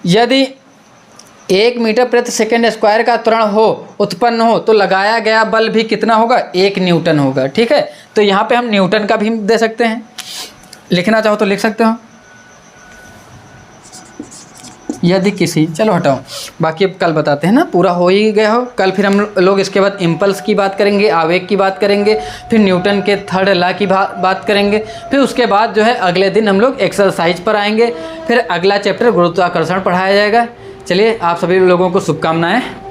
यदि 1 मीटर प्रति सेकंड स्क्वायर का त्वरण उत्पन्न हो तो लगाया गया बल भी कितना होगा? 1 न्यूटन होगा, ठीक है। तो यहाँ पे हम न्यूटन का भी दे सकते हैं, लिखना चाहो तो लिख सकते हो। यदि किसी, चलो हटाओ, बाकी अब कल बताते हैं ना, पूरा हो ही गया हो। कल फिर हम लोग इसके बाद इम्पल्स की बात करेंगे, आवेग की बात करेंगे, फिर न्यूटन के थर्ड लॉ की बात करेंगे। फिर उसके बाद जो है अगले दिन हम लोग एक्सरसाइज पर आएंगे। फिर अगला चैप्टर गुरुत्वाकर्षण पढ़ाया जाएगा। चलिए, आप सभी लोगों को शुभकामनाएं।